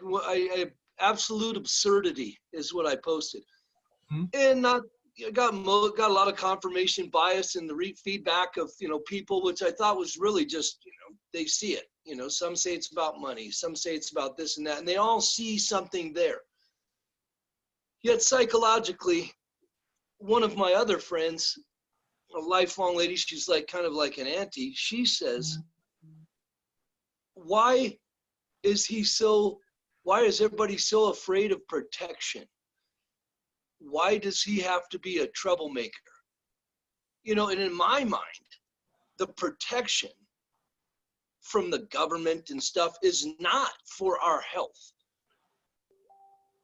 absolute absurdity is what I posted. Mm-hmm. And got a lot of confirmation bias in the feedback of, you know, people, which I thought was really just, you know, they see it. You know, some say it's about money, some say it's about this and that, and they all see something there. Yet psychologically, one of my other friends, a lifelong lady, she's like kind of like an auntie, she says, why is everybody so afraid of protection? Why does he have to be a troublemaker? You know, and in my mind, the protection from the government and stuff is not for our health.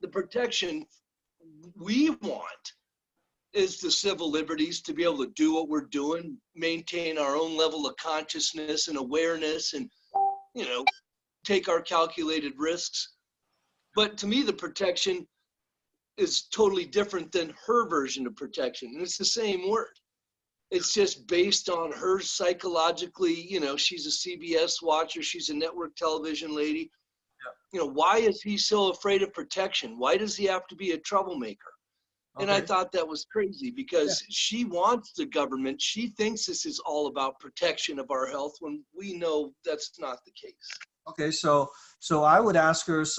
The protection we want is the civil liberties to be able to do what we're doing, maintain our own level of consciousness and awareness, and, you know, take our calculated risks. But to me, the protection is totally different than her version of protection. And it's the same word. It's just based on her psychologically, you know, she's a CBS watcher, she's a network television lady. Yeah. You know, why is he so afraid of protection? Why does he have to be a troublemaker? Okay. And I thought that was crazy because she wants the government. She thinks this is all about protection of our health when we know that's not the case. Okay, so I would ask her, if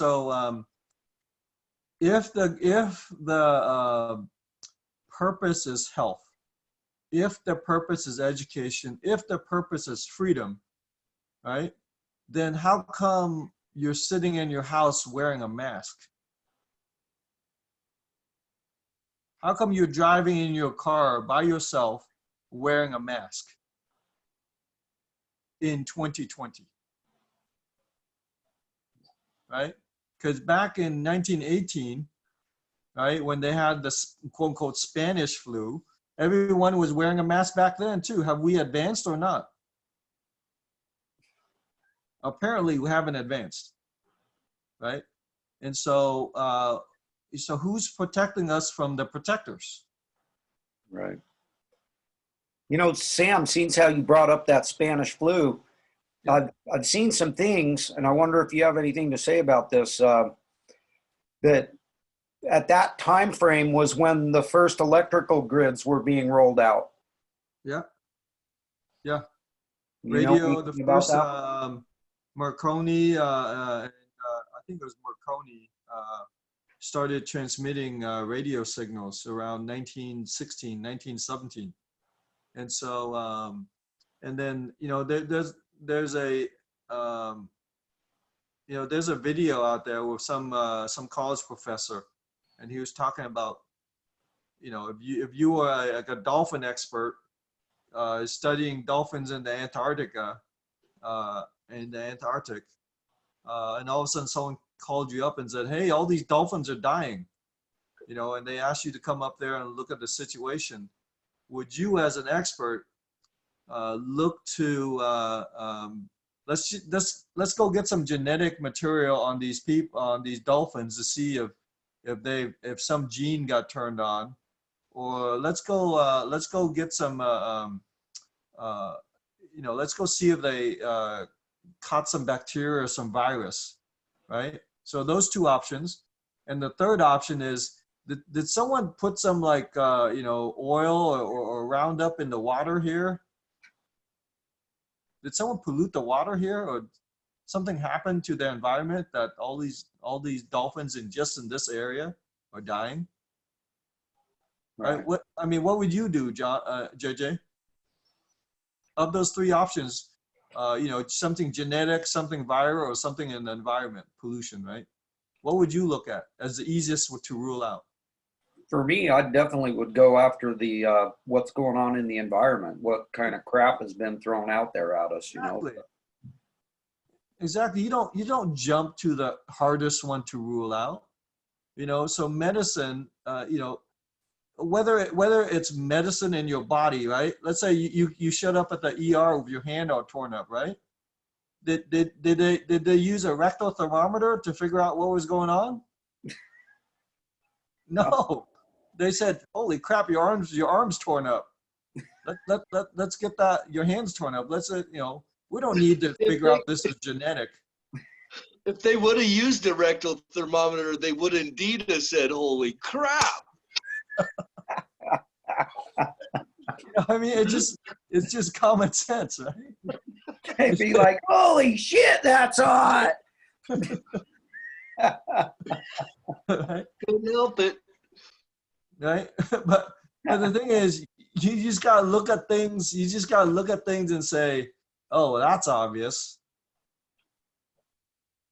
the purpose is health, if the purpose is education, if the purpose is freedom, right? Then how come you're sitting in your house wearing a mask? How come you're driving in your car by yourself wearing a mask in 2020? Right? Because back in 1918, right, when they had the quote unquote Spanish flu, everyone was wearing a mask back then too. Have we advanced or not? Apparently we haven't advanced, right? And so, so who's protecting us from the protectors? Right. You know, Sam, since how you brought up that Spanish flu, I've seen some things, and I wonder if you have anything to say about this, that at that time frame was when the first electrical grids were being rolled out. Yeah. Yeah. You Radio, the first Marconi, I think it was Marconi, started transmitting radio signals around 1916, 1917. And so, and then, you know, there's a, you know, there's a video out there with some college professor, and he was talking about, you know, if you were like a dolphin expert, studying dolphins in the Antarctica, in the Antarctic, and all of a sudden someone called you up and said, "Hey, all these dolphins are dying," you know, and they asked you to come up there and look at the situation. Would you, as an expert, look to let's go get some genetic material on these people, on these dolphins, to see if some gene got turned on, or let's go get some you know, let's go see if they caught some bacteria or some virus, right? So those two options. And the third option is, did someone put some like you know, oil or Roundup in the water here? Did someone pollute the water here, or something happened to the environment that all these dolphins in this area are dying? Right. What I mean, what would you do, John, JJ? Of those three options, you know, something genetic, something viral, or something in the environment, pollution, right? What would you look at as the easiest to rule out? For me, I definitely would go after the what's going on in the environment. What kind of crap has been thrown out there at us, you know? Exactly. You don't jump to the hardest one to rule out. You know, so medicine, you know, whether it's medicine in your body, right? Let's say you showed up at the ER with your hand all torn up, right? Did they use a rectal thermometer to figure out what was going on? No. They said, "Holy crap, your arm's torn up. Let's get your hands torn up. Let's you know, we don't need to figure out this is genetic." If they would have used a rectal thermometer, they would indeed have said, "Holy crap." You know, I mean, it's just common sense, right? They'd be like, "Holy shit, that's hot." Right? Couldn't help it. Right? But the thing is, you just gotta look at things. You just gotta look at things and say, "Oh, well, that's obvious."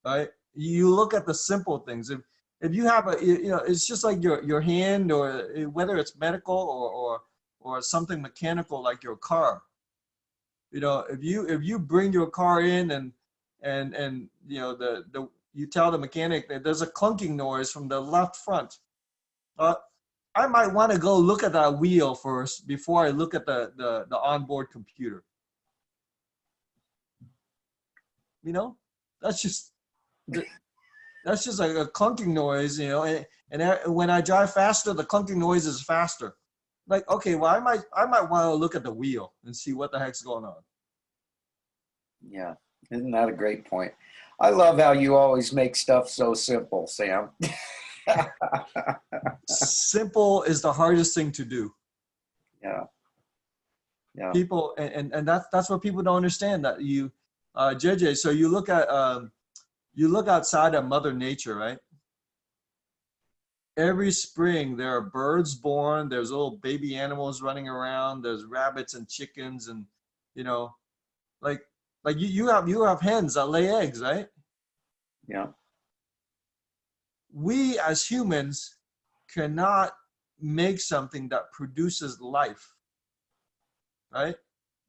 Right? You look at the simple things. If you have a, you know, it's just like your hand, or whether it's medical or something mechanical like your car. You know, if you bring your car in and you know, you tell the mechanic that there's a clunking noise from the left front, I might want to go look at that wheel first before I look at the onboard computer. You know, that's just like a clunking noise, you know, and when I drive faster, the clunking noise is faster. Like, okay, well, I might want to look at the wheel and see what the heck's going on. Yeah, isn't that a great point? I love how you always make stuff so simple, Sam. Simple is the hardest thing to do. Yeah. Yeah. People, and that's what people don't understand, that you, JJ, so you look outside at Mother Nature, right? Every spring there are birds born, there's little baby animals running around, there's rabbits and chickens, and you know, like you have hens that lay eggs, right? Yeah. We as humans cannot make something that produces life, right?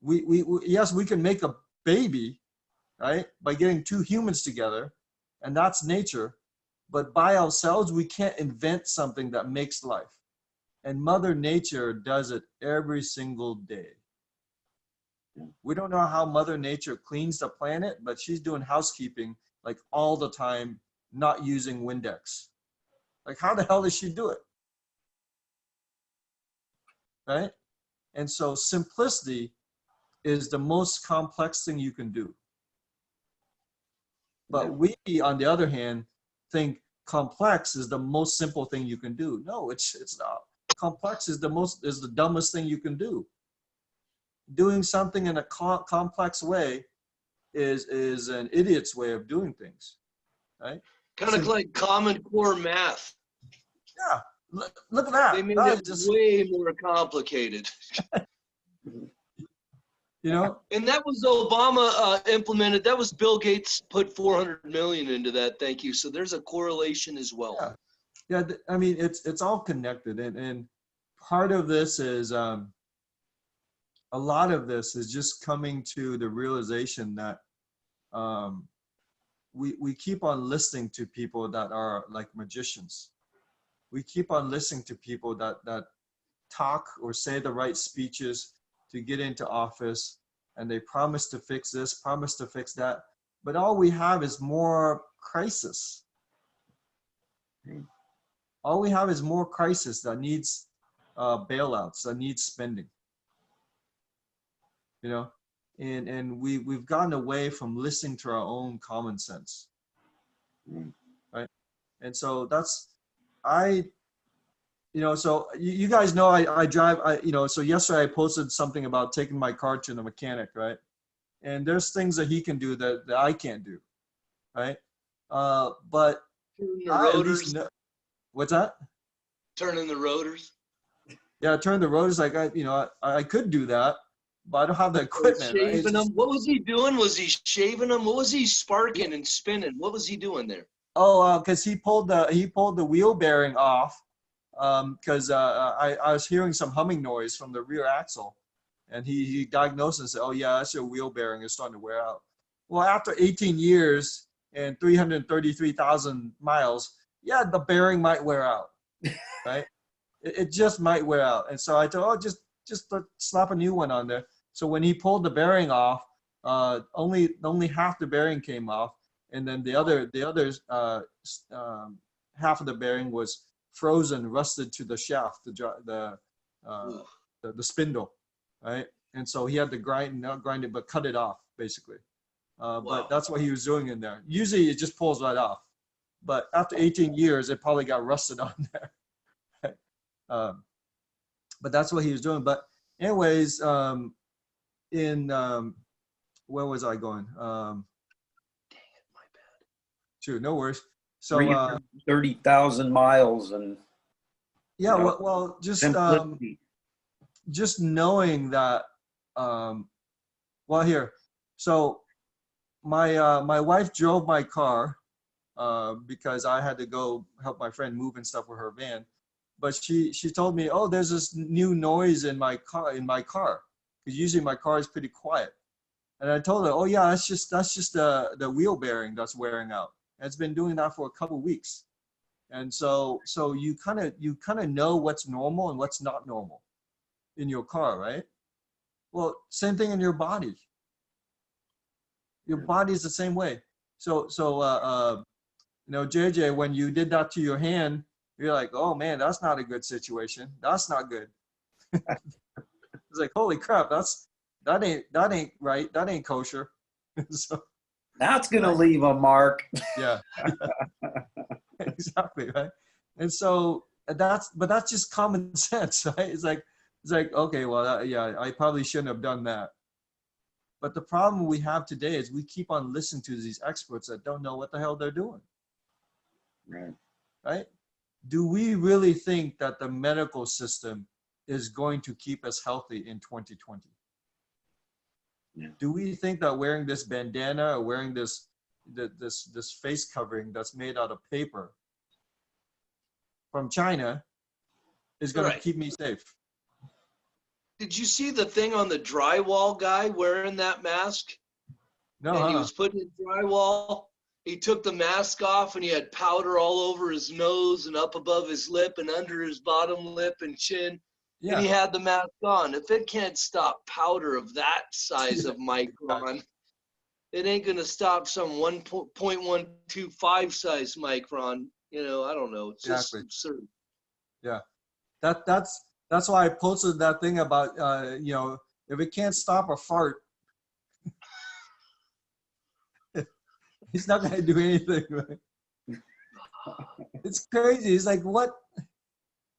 We yes, we can make a baby, right, by getting two humans together, and that's nature. But by ourselves, we can't invent something that makes life. And Mother Nature does it every single day. We don't know how Mother Nature cleans the planet, but she's doing housekeeping like all the time, not using Windex. Like, how the hell does she do it? Right? And so simplicity is the most complex thing you can do. But we, on the other hand, think complex is the most simple thing you can do. No, it's not. Complex is the dumbest thing you can do. Doing something in a complex way is an idiot's way of doing things, right? Kind of like Common Core math. Yeah, look at that. They made That it is way more complicated. you know, And that was Obama implemented. That was Bill Gates put 400 million into that. Thank you. So there's a correlation as well. yeah, yeah. I mean, it's all connected, and part of this is a lot of this is just coming to the realization that we keep on listening to people that are like magicians. We keep on listening to people that talk or say the right speeches to get into office, and they promise to fix this, promise to fix that, but all we have is more crisis. All we have is more crisis that needs bailouts, that needs spending. You know, and we've gotten away from listening to our own common sense, right? And so that's so you guys know I drive, so yesterday I posted something about taking my car to the mechanic, right? And there's things that he can do that I can't do, right? But Turn the I at rotors. least know, what's that? Turning the rotors. Yeah, turn the rotors. Like I could do that, but I don't have the equipment. Right? Shaving them. What was he doing? Was he shaving them? What was he sparking and spinning? What was he doing there? Oh, because he pulled the wheel bearing off, because I was hearing some humming noise from the rear axle, and he diagnosed and said, "Oh yeah, that's your wheel bearing. It's starting to wear out." Well, after 18 years and 333,000 miles, yeah, the bearing might wear out, right? It just might wear out. And so I thought, oh, just slap a new one on there. So when he pulled the bearing off, only half the bearing came off, and then the other half of the bearing was frozen, rusted to the shaft, the spindle, right? And so he had to not grind it, but cut it off basically. But that's what he was doing in there. Usually it just pulls right off, but after 18 years, it probably got rusted on there. But that's what he was doing. But anyways, where was I going? Dang it, my bad. Sure, no worries. So 30,000 miles and yeah, well, just knowing that. Well, here, so my wife drove my car because I had to go help my friend move and stuff with her van. But she told me, oh, there's this new noise in my car, because usually my car is pretty quiet. And I told her, oh yeah, that's just the wheel bearing that's wearing out. And it's been doing that for a couple of weeks. And so you kind of know what's normal and what's not normal in your car, right? Well, same thing in your body. Your body is the same way. So JJ, when you did that to your hand, you're like, oh man, that's not a good situation. That's not good. It's like, holy crap, that ain't right. That ain't kosher. So that's gonna leave a mark. Yeah. Exactly, right. And so that's just common sense, right? It's like okay, well, yeah, I probably shouldn't have done that. But the problem we have today is we keep on listening to these experts that don't know what the hell they're doing. Right? Do we really think that the medical system is going to keep us healthy in 2020? Yeah. Do we think that wearing this bandana or wearing this face covering that's made out of paper from China is going to keep me safe? Did you see the thing on the drywall guy wearing that mask? No. And he was putting in drywall. He took the mask off and he had powder all over his nose and up above his lip and under his bottom lip and chin. Yeah. And he had the mask on. If it can't stop powder of that size of micron, it ain't going to stop some 1.125 size micron. I don't know. It's just absurd. Yeah. That's why I posted that thing about, if it can't stop a fart, he's not going to do anything. Right? It's crazy. It's like, what?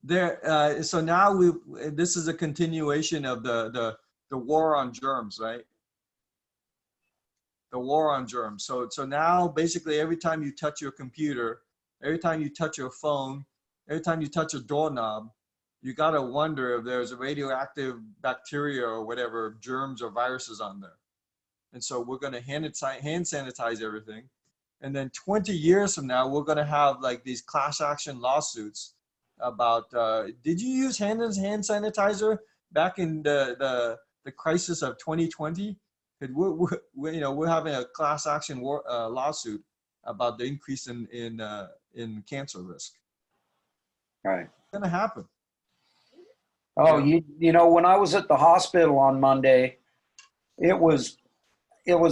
So now this is a continuation of the war on germs, right? the war on germs. So now basically every time you touch your computer, every time you touch your phone, every time you touch a doorknob, you got to wonder if there's a radioactive bacteria or whatever, germs or viruses on there. And so we're going to hand sanitize everything. And then 20 years from now, we're going to have like these class action lawsuits about, did you use hand sanitizer back in the crisis of 2020? We're having a class action lawsuit about the increase in cancer risk. Right. It's going to happen. Oh, you know, when I was at the hospital on Monday, it was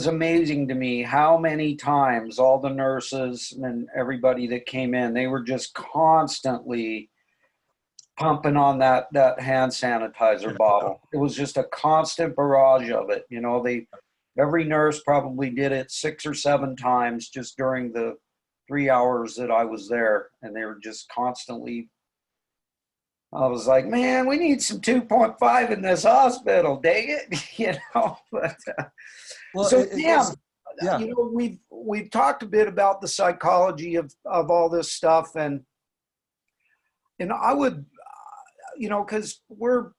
amazing to me how many times all the nurses and everybody that came in, they were just constantly pumping on that hand sanitizer bottle. It was just a constant barrage of it. You know, every nurse probably did it 6 or 7 times just during the 3 hours that I was there, and they were just constantly. I was like, man, we need some 2.5 in this hospital, dang it, you know. But, well, so Sam, yeah, you know, we've talked a bit about the psychology of all this stuff, and I would, you know, because we're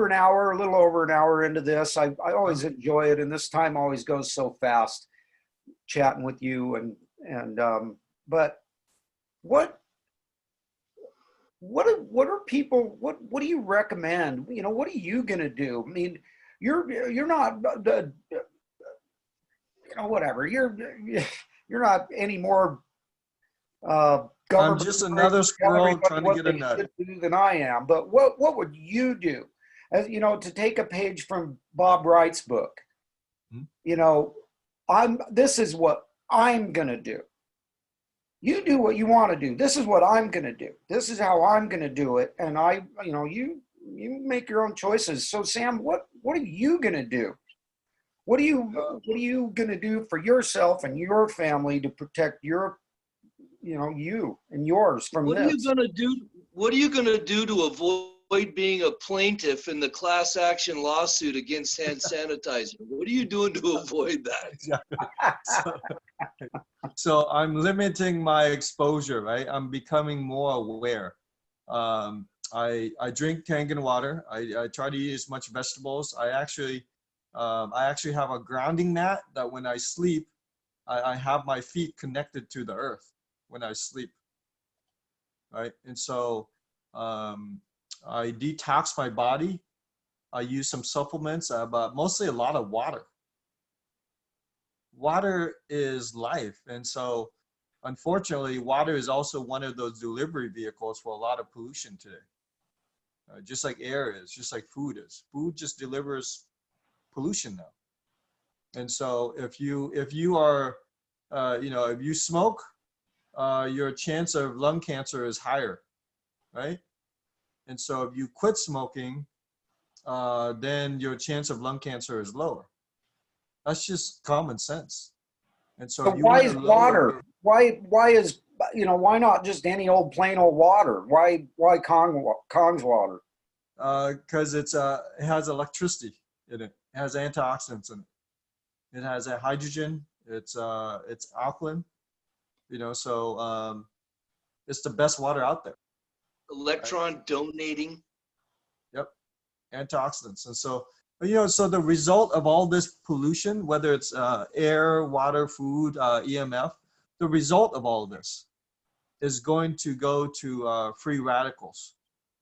an hour, a little over an hour into this. I always enjoy it, and this time always goes so fast, chatting with you, but what are people, what do you recommend? You know, what are you going to do? I mean, you're not you know, whatever. You're not any more government. I'm just another squirrel trying to get a nut than I am. But what would you do? As you know, to take a page from Bob Wright's book, you know, this is what I'm going to do. You do what you want to do. This is what I'm going to do. This is how I'm going to do it. And you know, you make your own choices. So Sam, what are you going to do? What are you going to do for yourself and your family to protect your, you know, you and yours from this? What are you going to do to avoid being a plaintiff in the class action lawsuit against hand sanitizer? What are you doing to avoid that? So I'm limiting my exposure, right? I'm becoming more aware. I drink Kangen water. I try to eat as much vegetables. I actually have a grounding mat that when I sleep, I have my feet connected to the earth when I sleep, right? And so I detox my body. I use some supplements, but mostly a lot of water. Water is life. And so unfortunately, water is also one of those delivery vehicles for a lot of pollution today. Just like air is, just like food is. Food just delivers pollution now. And so if you are, you know, if you smoke, your chance of lung cancer is higher, right? And so if you quit smoking, then your chance of lung cancer is lower. That's just common sense. And so why is water? Why is, you know, why not just any old plain old water? Why Kong's water? Because it has electricity in it. It has antioxidants in it. It has a hydrogen. It's alkaline. You know, so it's the best water out there. Electron donating. Yep, antioxidants. And so, you know, so the result of all this pollution, whether it's air, water, food, EMF, the result of all of this is going to go to free radicals,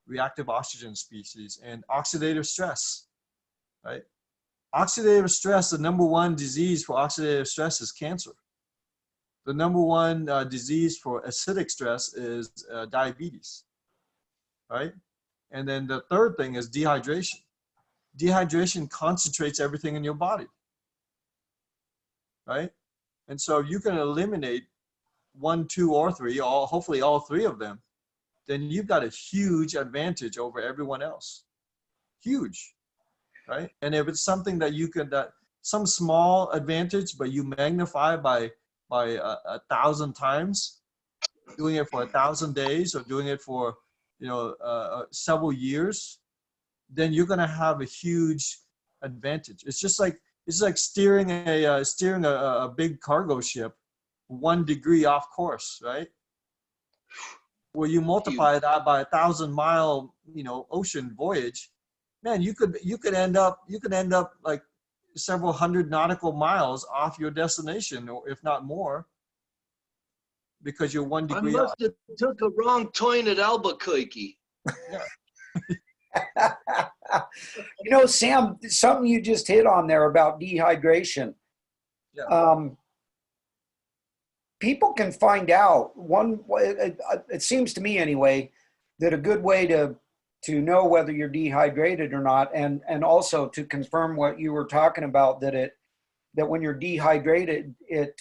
reactive oxygen species, and oxidative stress, right? Oxidative stress, the number one disease for oxidative stress is cancer. The number one disease for acidic stress is diabetes, right? And then the third thing is dehydration. Dehydration concentrates everything in your body, right? And so if you can eliminate 1, 2, or 3, hopefully all 3 of them, then you've got a huge advantage over everyone else. Huge, right? And if it's something that you could, some small advantage, but you magnify by 1,000 times, doing it for 1,000 days or doing it for, you know, several years, then you're going to have a huge advantage. It's just like It's like steering a big cargo ship 1 degree off course, right? Where you multiply that by 1,000-mile, ocean voyage, man, you could end up like several hundred nautical miles off your destination, or if not more, because you're 1 I degree off. must have took a wrong turn at Albuquerque. Yeah. Sam, something you just hit on there about dehydration. Yeah. People can find out it seems to me anyway, that a good way to know whether you're dehydrated or not, and also to confirm what you were talking about, that when you're dehydrated, it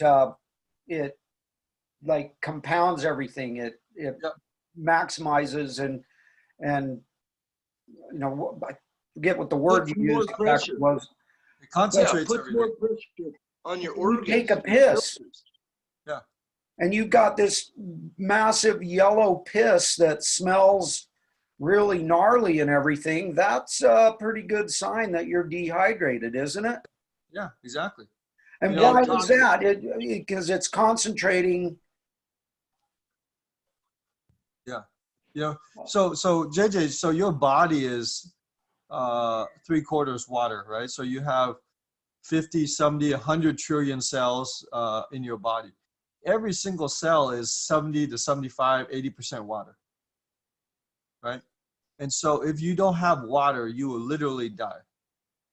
like compounds everything. It maximizes and I forget what the word you used exactly was. It concentrates puts everything. more pressure on your You organs. take a piss. Yeah. And you've got this massive yellow piss that smells really gnarly and everything. That's a pretty good sign that you're dehydrated, isn't it? Yeah, exactly. And why is that? Because it's concentrating. Yeah. So JJ, so your body is 3/4 water, right? So you have 50, 70, 100 trillion cells in your body. Every single cell is 70 to 75, 80% water, right? And so if you don't have water, you will literally die,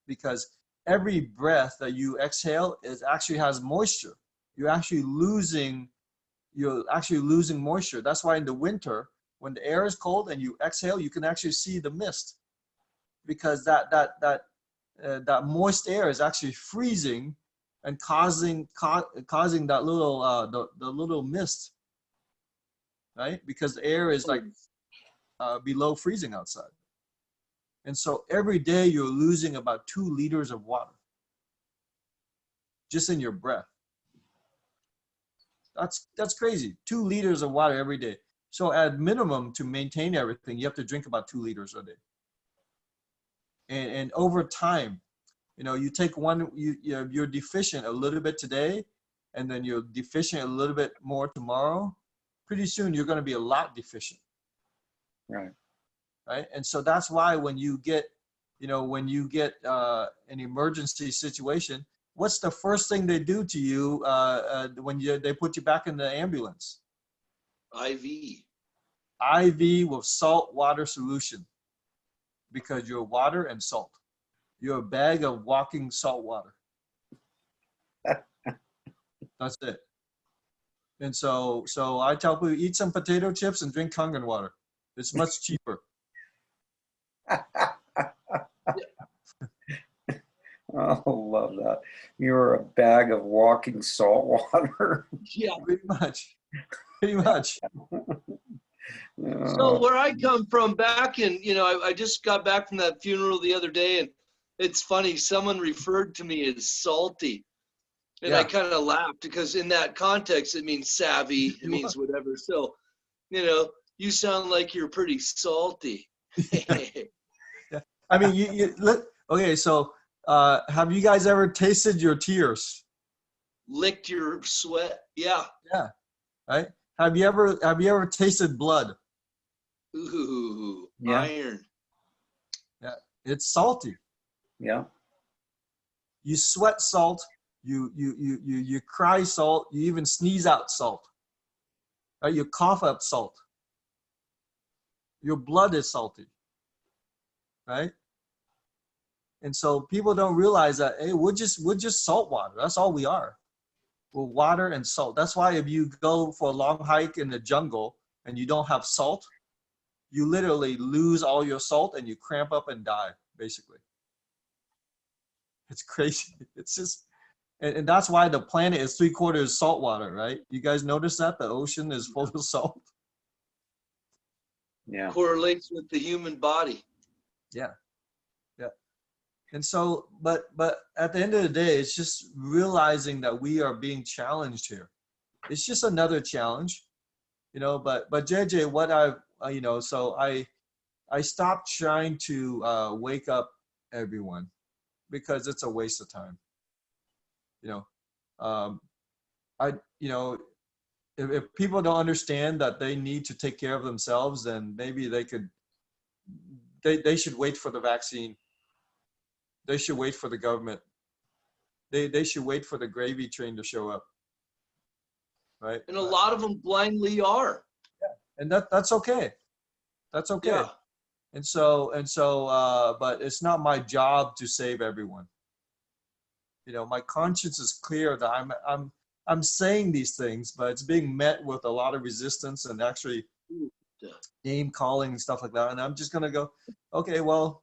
because every breath that you exhale actually has moisture. You're actually losing moisture. That's why in the winter, when the air is cold and you exhale, you can actually see the mist, because that moist air is actually freezing and causing that little the little mist, right? Because the air is like below freezing outside. And so every day you're losing about 2 liters of water just in your breath. That's crazy. 2 liters of water every day. So at minimum, to maintain everything, you have to drink about 2 liters a day. And over time, you take you're deficient a little bit today, and then you're deficient a little bit more tomorrow. Pretty soon you're going to be a lot deficient. Right. Right. And so that's why when you get an emergency situation, what's the first thing they do to you when they put you back in the ambulance? IV with salt water solution, because you're water and salt. You're a bag of walking salt water. That's it. And so I tell people, eat some potato chips and drink Kangen water. It's much cheaper. Oh, love that. You're a bag of walking salt water. Yeah. Pretty much. Pretty much. So where I come from, back in, I just got back from that funeral the other day, and it's funny, someone referred to me as salty. And I kind of laughed, because in that context, it means savvy, it means whatever. So, you sound like you're pretty salty. Yeah. I mean, okay, so have you guys ever tasted your tears? Licked your sweat? Yeah. Yeah. Right? Have you ever tasted blood? Ooh, yeah. Iron. Yeah. It's salty. Yeah. You sweat salt, you cry salt, you even sneeze out salt. Right? You cough up salt. Your blood is salty. Right? And so people don't realize that, hey, we're just salt water. That's all we are. We're water and salt. That's why if you go for a long hike in the jungle and you don't have salt, you literally lose all your salt and you cramp up and die, basically. It's crazy. It's just, and that's why the planet is 3/4 salt water, right? You guys notice that the ocean is full of salt? Yeah. Correlates with the human body. Yeah. Yeah. And so, but at the end of the day, it's just realizing that we are being challenged here. It's just another challenge, but JJ, what so I stopped trying to wake up everyone, because it's a waste of time. you know, you know, if people don't understand that they need to take care of themselves, then maybe they should wait for the vaccine. They should wait for the government. They should wait for the gravy train to show up. Right. And a lot of them blindly are. And that's okay. That's okay. Yeah. And so, but it's not my job to save everyone. You know, my conscience is clear that I'm saying these things, but it's being met with a lot of resistance and actually name calling and stuff like that. And I'm just gonna go, okay, well,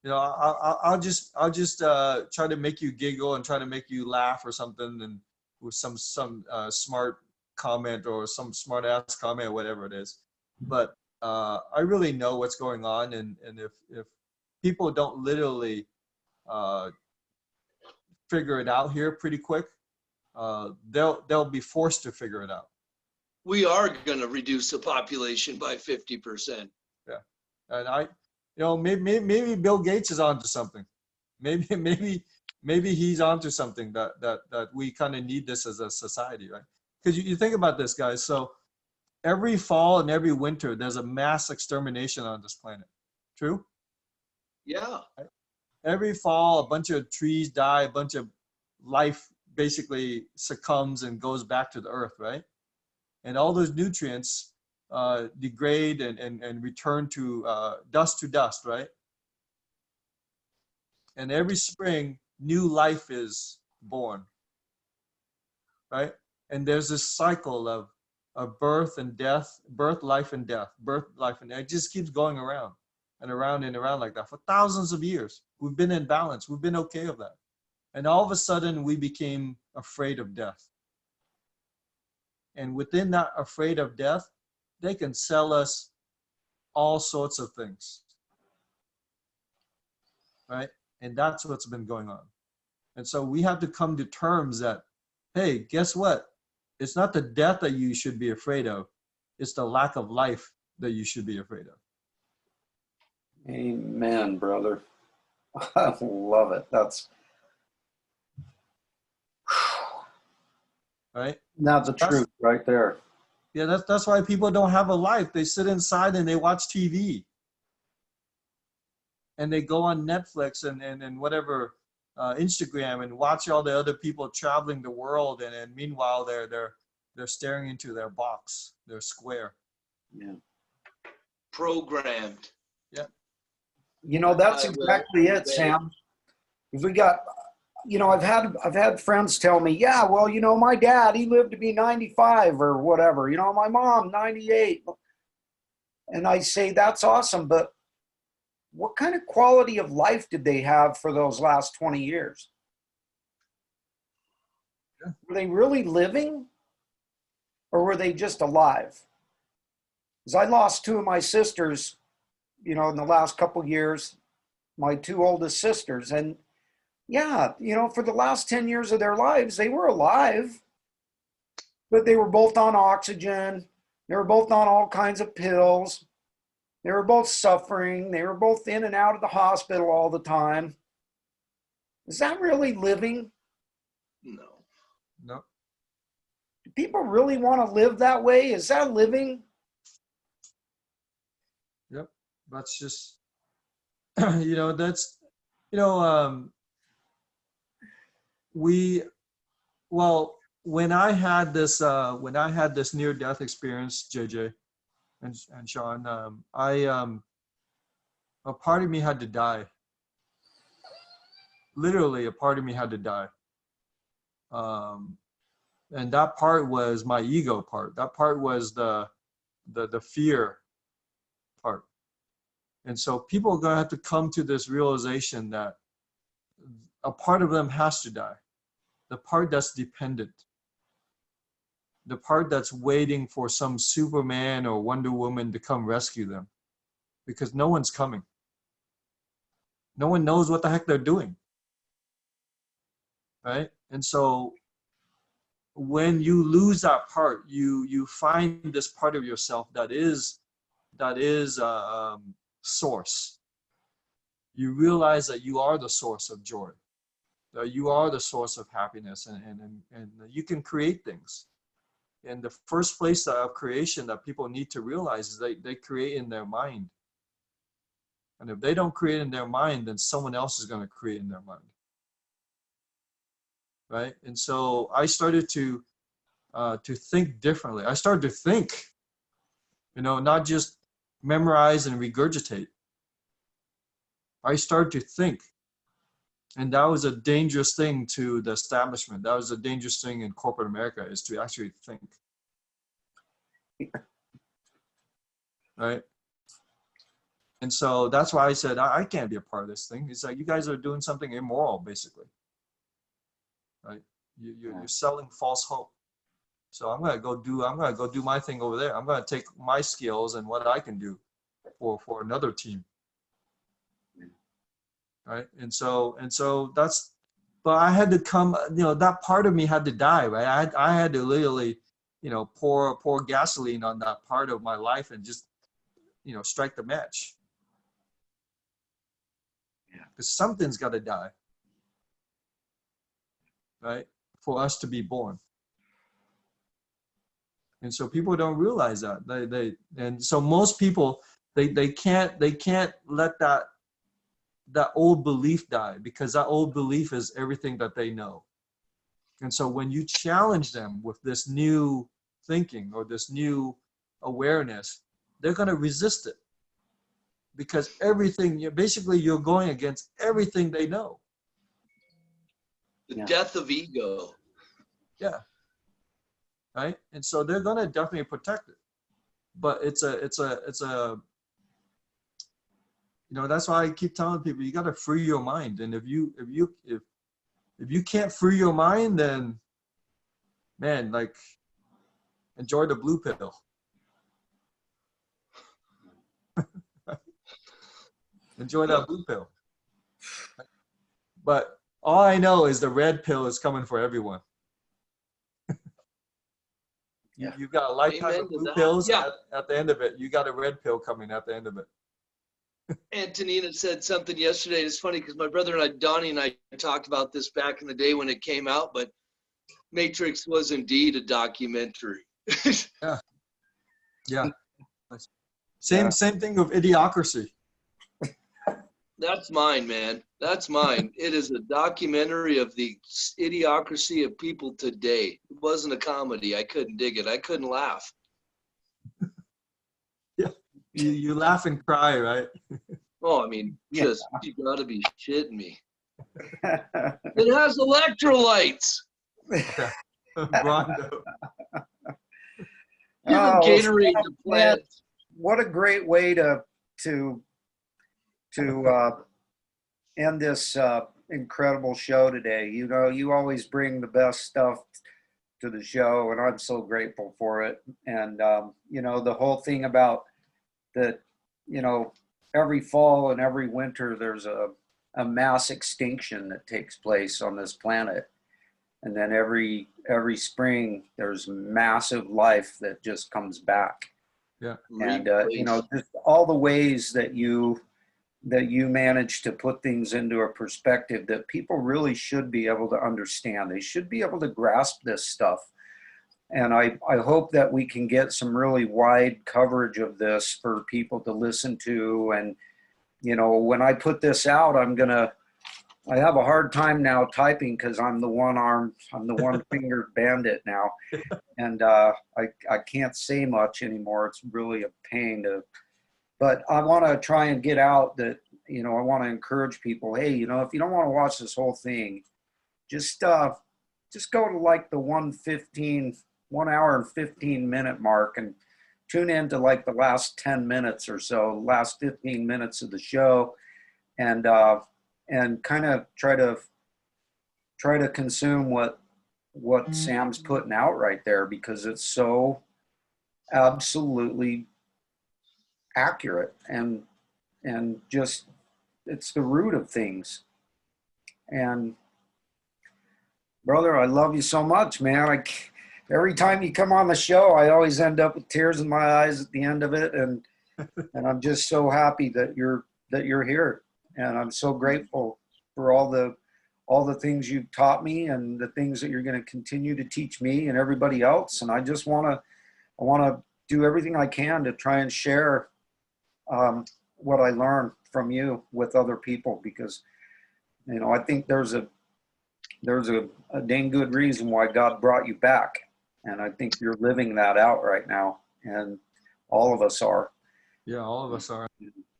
you know, I'll just try to make you giggle and try to make you laugh or something, and with some smart comment or some smart ass comment or whatever it is. But I really know what's going on, and if people don't literally figure it out here pretty quick, they'll be forced to figure it out. We are going to reduce the population by 50%. Yeah, and you know, maybe Bill Gates is onto something. Maybe he's onto something that we kind of need this as a society, right? Because you think about this, guys. So every fall and every winter, there's a mass extermination on this planet. True? Yeah. Right? Every fall, a bunch of trees die, a bunch of life basically succumbs and goes back to the earth, right? And all those nutrients degrade and return to dust, right? And every spring, new life is born, right? And there's this cycle of birth and death, birth, life, and death, birth, life, and death. It just keeps going around and around and around like that for thousands of years. We've been in balance. We've been okay with that. And all of a sudden, we became afraid of death. And within that afraid of death, they can sell us all sorts of things, right? And that's what's been going on. And so we have to come to terms that, hey, guess what? It's not the death that you should be afraid of. It's the lack of life that you should be afraid of. Amen, brother. I love it. That's right. That's the truth right there. Yeah, that's why people don't have a life. They sit inside and they watch TV. And they go on Netflix and whatever, Instagram, and watch all the other people traveling the world, and meanwhile they're staring into their box, their square. Yeah. Programmed. Yeah. You know, that's exactly it, Sam. If we got, you know, I've had friends tell me, yeah, well, you know, my dad, he lived to be 95 or whatever. You know, my mom, 98. And I say, that's awesome, but what kind of quality of life did they have for those last 20 years? Yeah. Were they really living, or were they just alive? Because I lost two of my sisters, you know, in the last couple of years, my two oldest sisters. And yeah, you know, for the last 10 years of their lives, they were alive, but they were both on oxygen. They were both on all kinds of pills. They were both suffering. They were both in and out of the hospital all the time. Is that really living? No. No. Do people really want to live that way? Is that living? Yep. That's just, you know, that's, you know, when I had this near-death experience, JJ and Sean, a part of me had to die. Literally, a part of me had to die. And that part was my ego part. That part was the fear part. And so people are going to have to come to this realization that a part of them has to die. The part that's dependent. The part that's waiting for some Superman or Wonder Woman to come rescue them. Because no one's coming. No one knows what the heck they're doing. Right? And so when you lose that part, you find this part of yourself that is source. You realize that you are the source of joy. You are the source of happiness, and you can create things. And the first place of creation that people need to realize is they create in their mind. And if they don't create in their mind, then someone else is going to create in their mind. Right? And so I started to think differently. I started to think, not just memorize and regurgitate. I started to think. And that was a dangerous thing to the establishment. That was a dangerous thing in corporate America, is to actually think. Right? And so that's why I said, I can't be a part of this thing. It's like, you guys are doing something immoral, basically. Right? You're selling false hope. So I'm gonna go do my thing over there. I'm gonna take my skills and what I can do for another team. Right? And so that's, but I had to come, that part of me had to die, right? I had to literally, pour gasoline on that part of my life and just, strike the match. Yeah. Because something's got to die, right? For us to be born. And so people don't realize that. And so most people, they can't let that old belief die, because that old belief is everything that they know. And so when you challenge them with this new thinking or this new awareness, they're going to resist it, because you're going against everything they know. The death of ego. Yeah. Right. And so they're going to definitely protect it. But it's a that's why I keep telling people, you got to free your mind. And if you can't free your mind, then, man, like, enjoy the blue pill. Enjoy that blue pill. But all I know is the red pill is coming for everyone. You've got a lifetime of blue pills. Yeah. At the end of it, you got a red pill coming at the end of it. Antonina said something yesterday. It's funny because my brother and I, Donnie and I, talked about this back in the day when it came out, but Matrix was indeed a documentary. Yeah. Same thing with Idiocracy. That's mine, man. That's mine. It is a documentary of the idiocracy of people today. It wasn't a comedy. I couldn't dig it. I couldn't laugh. Yeah. You laugh and cry, right? Oh, I mean, just, you gotta be shitting me. It has electrolytes. Rondo. Gatorade the plant. What a great way to end this incredible show today. You always bring the best stuff to the show, and I'm so grateful for it. And the whole thing about that, every fall and every winter there's a mass extinction that takes place on this planet, and then every spring there's massive life that just comes back. Yeah. And just all the ways that you manage to put things into a perspective that people really should be able to understand. They should be able to grasp this stuff. And I hope that we can get some really wide coverage of this for people to listen to. And, when I put this out, I have a hard time now typing because I'm the one-fingered bandit now. And I can't say much anymore. It's really a pain but I want to try and get out that, I want to encourage people, hey, if you don't want to watch this whole thing, just go to like the 1 hour and 15 minute mark and tune in to like the last 10 minutes or so, last 15 minutes of the show, and kind of try to consume what Sam's putting out right there, because it's so absolutely accurate and just, it's the root of things. And brother, I love you so much, man. Every time you come on the show, I always end up with tears in my eyes at the end of it, and I'm just so happy that you're here, and I'm so grateful for all all the things you've taught me and the things that you're going to continue to teach me and everybody else. And I just want to do everything I can to try and share what I learned from you with other people, because, you know, I think there's a dang good reason why God brought you back. And I think you're living that out right now. And all of us are. Yeah, all of us are.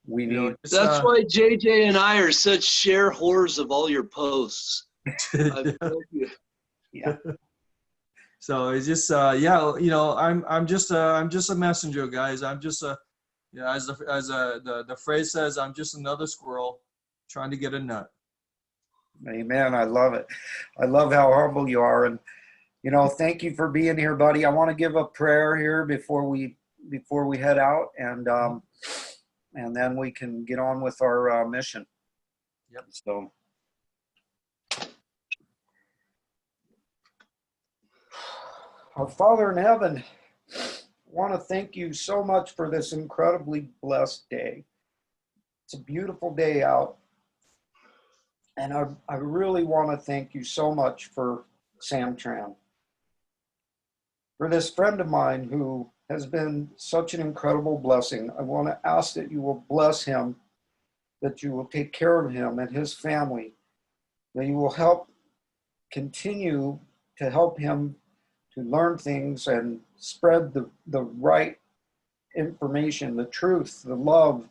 We You know, need. That's why JJ and I are such share whores of all your posts. I thank you. Yeah. So it's just yeah, you know, I'm just a messenger, guys. I'm just a, yeah, as the phrase says, I'm just another squirrel trying to get a nut. Amen. I love it. I love how humble you are. And, you know, thank you for being here, buddy. I want to give a prayer here before we head out, and then we can get on with our mission. Yep. So, our Father in heaven, I want to thank you so much for this incredibly blessed day. It's a beautiful day out. And I really want to thank you so much for Sam Tran, for this friend of mine who has been such an incredible blessing. I want to ask that you will bless him, that you will take care of him and his family, that you will continue to help him to learn things and spread the right information, the truth, the love,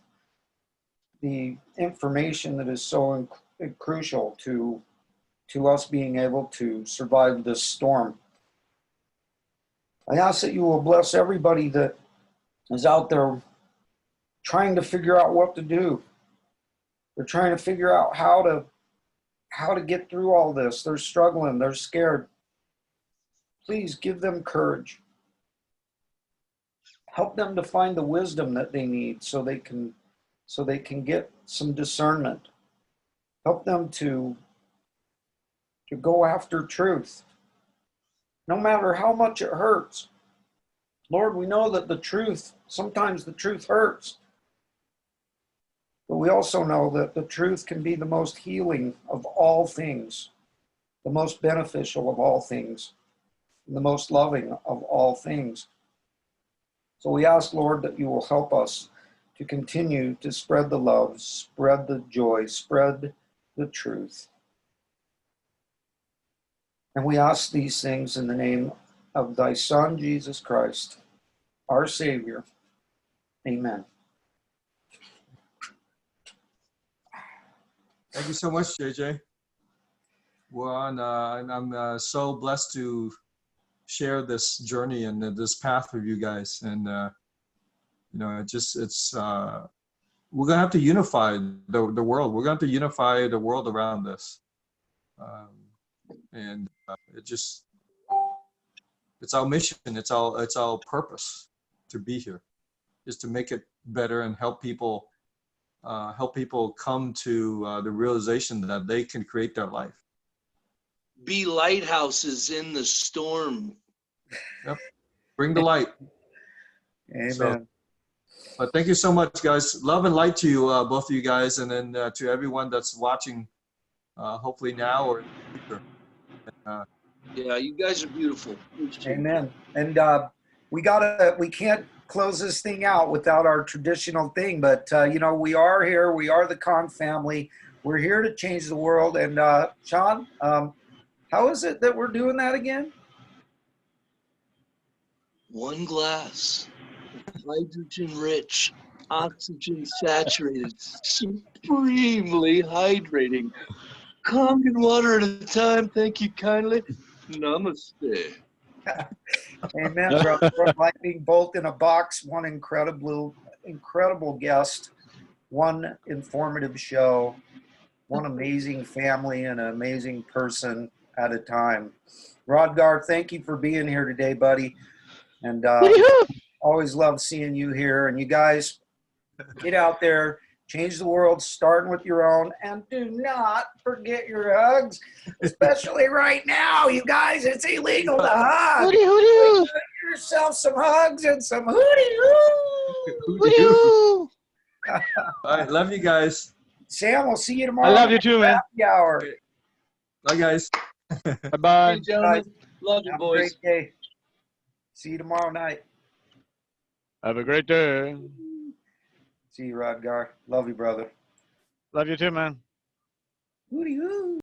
the information that is so crucial to us being able to survive this storm. I ask that you will bless everybody that is out there trying to figure out what to do. They're trying to figure out how to get through all this. They're struggling, they're scared. Please give them courage. Help them to find the wisdom that they need so they can get some discernment. Help them to go after truth, no matter how much it hurts. Lord, we know that sometimes the truth hurts. But we also know that the truth can be the most healing of all things, the most beneficial of all things, and the most loving of all things. So we ask, Lord, that you will help us to continue to spread the love, spread the joy, spread the truth. And we ask these things in the name of thy Son, Jesus Christ, our Savior. Amen. Thank you so much, JJ. I'm so blessed to share this journey and this path with you guys. And you know, we're gonna have to unify the world. We're gonna have to unify the world around this. It's our mission. It's our purpose to be here, is to make it better and help people come to the realization that they can create their life. Be lighthouses in the storm. Yep. Bring the light. Amen. So, but thank you so much, guys. Love and light to you, both of you guys, and then to everyone that's watching, hopefully now or in the future. Yeah, you guys are beautiful. Amen. And we can't close this thing out without our traditional thing, but you know, we are here. We are the Khan family. We're here to change the world. And Sean, how is it that we're doing that again? One glass, hydrogen rich, oxygen saturated, supremely hydrating. Kangen water at a time. Thank you kindly. Namaste. Amen, brother. From lightning bolt in a box, one incredible guest, one informative show, one amazing family and an amazing person at a time. Rodgar, thank you for being here today, buddy. And always love seeing you here. And you guys, get out there, change the world, starting with your own, and do not forget your hugs, especially right now, you guys. It's illegal to hug. Hooty hoo. Give yourself some hugs and some hooty hoo. Hooty hoo. All right, love you guys. Sam, we'll see you tomorrow. I love you too, man. Happy hour. Bye, guys. Bye-bye. Hey, gentlemen. Love you, Have a boys. great day. See you tomorrow night. Have a great day. See you, Rodgar. Love you, brother. Love you too, man. Hooty hoo.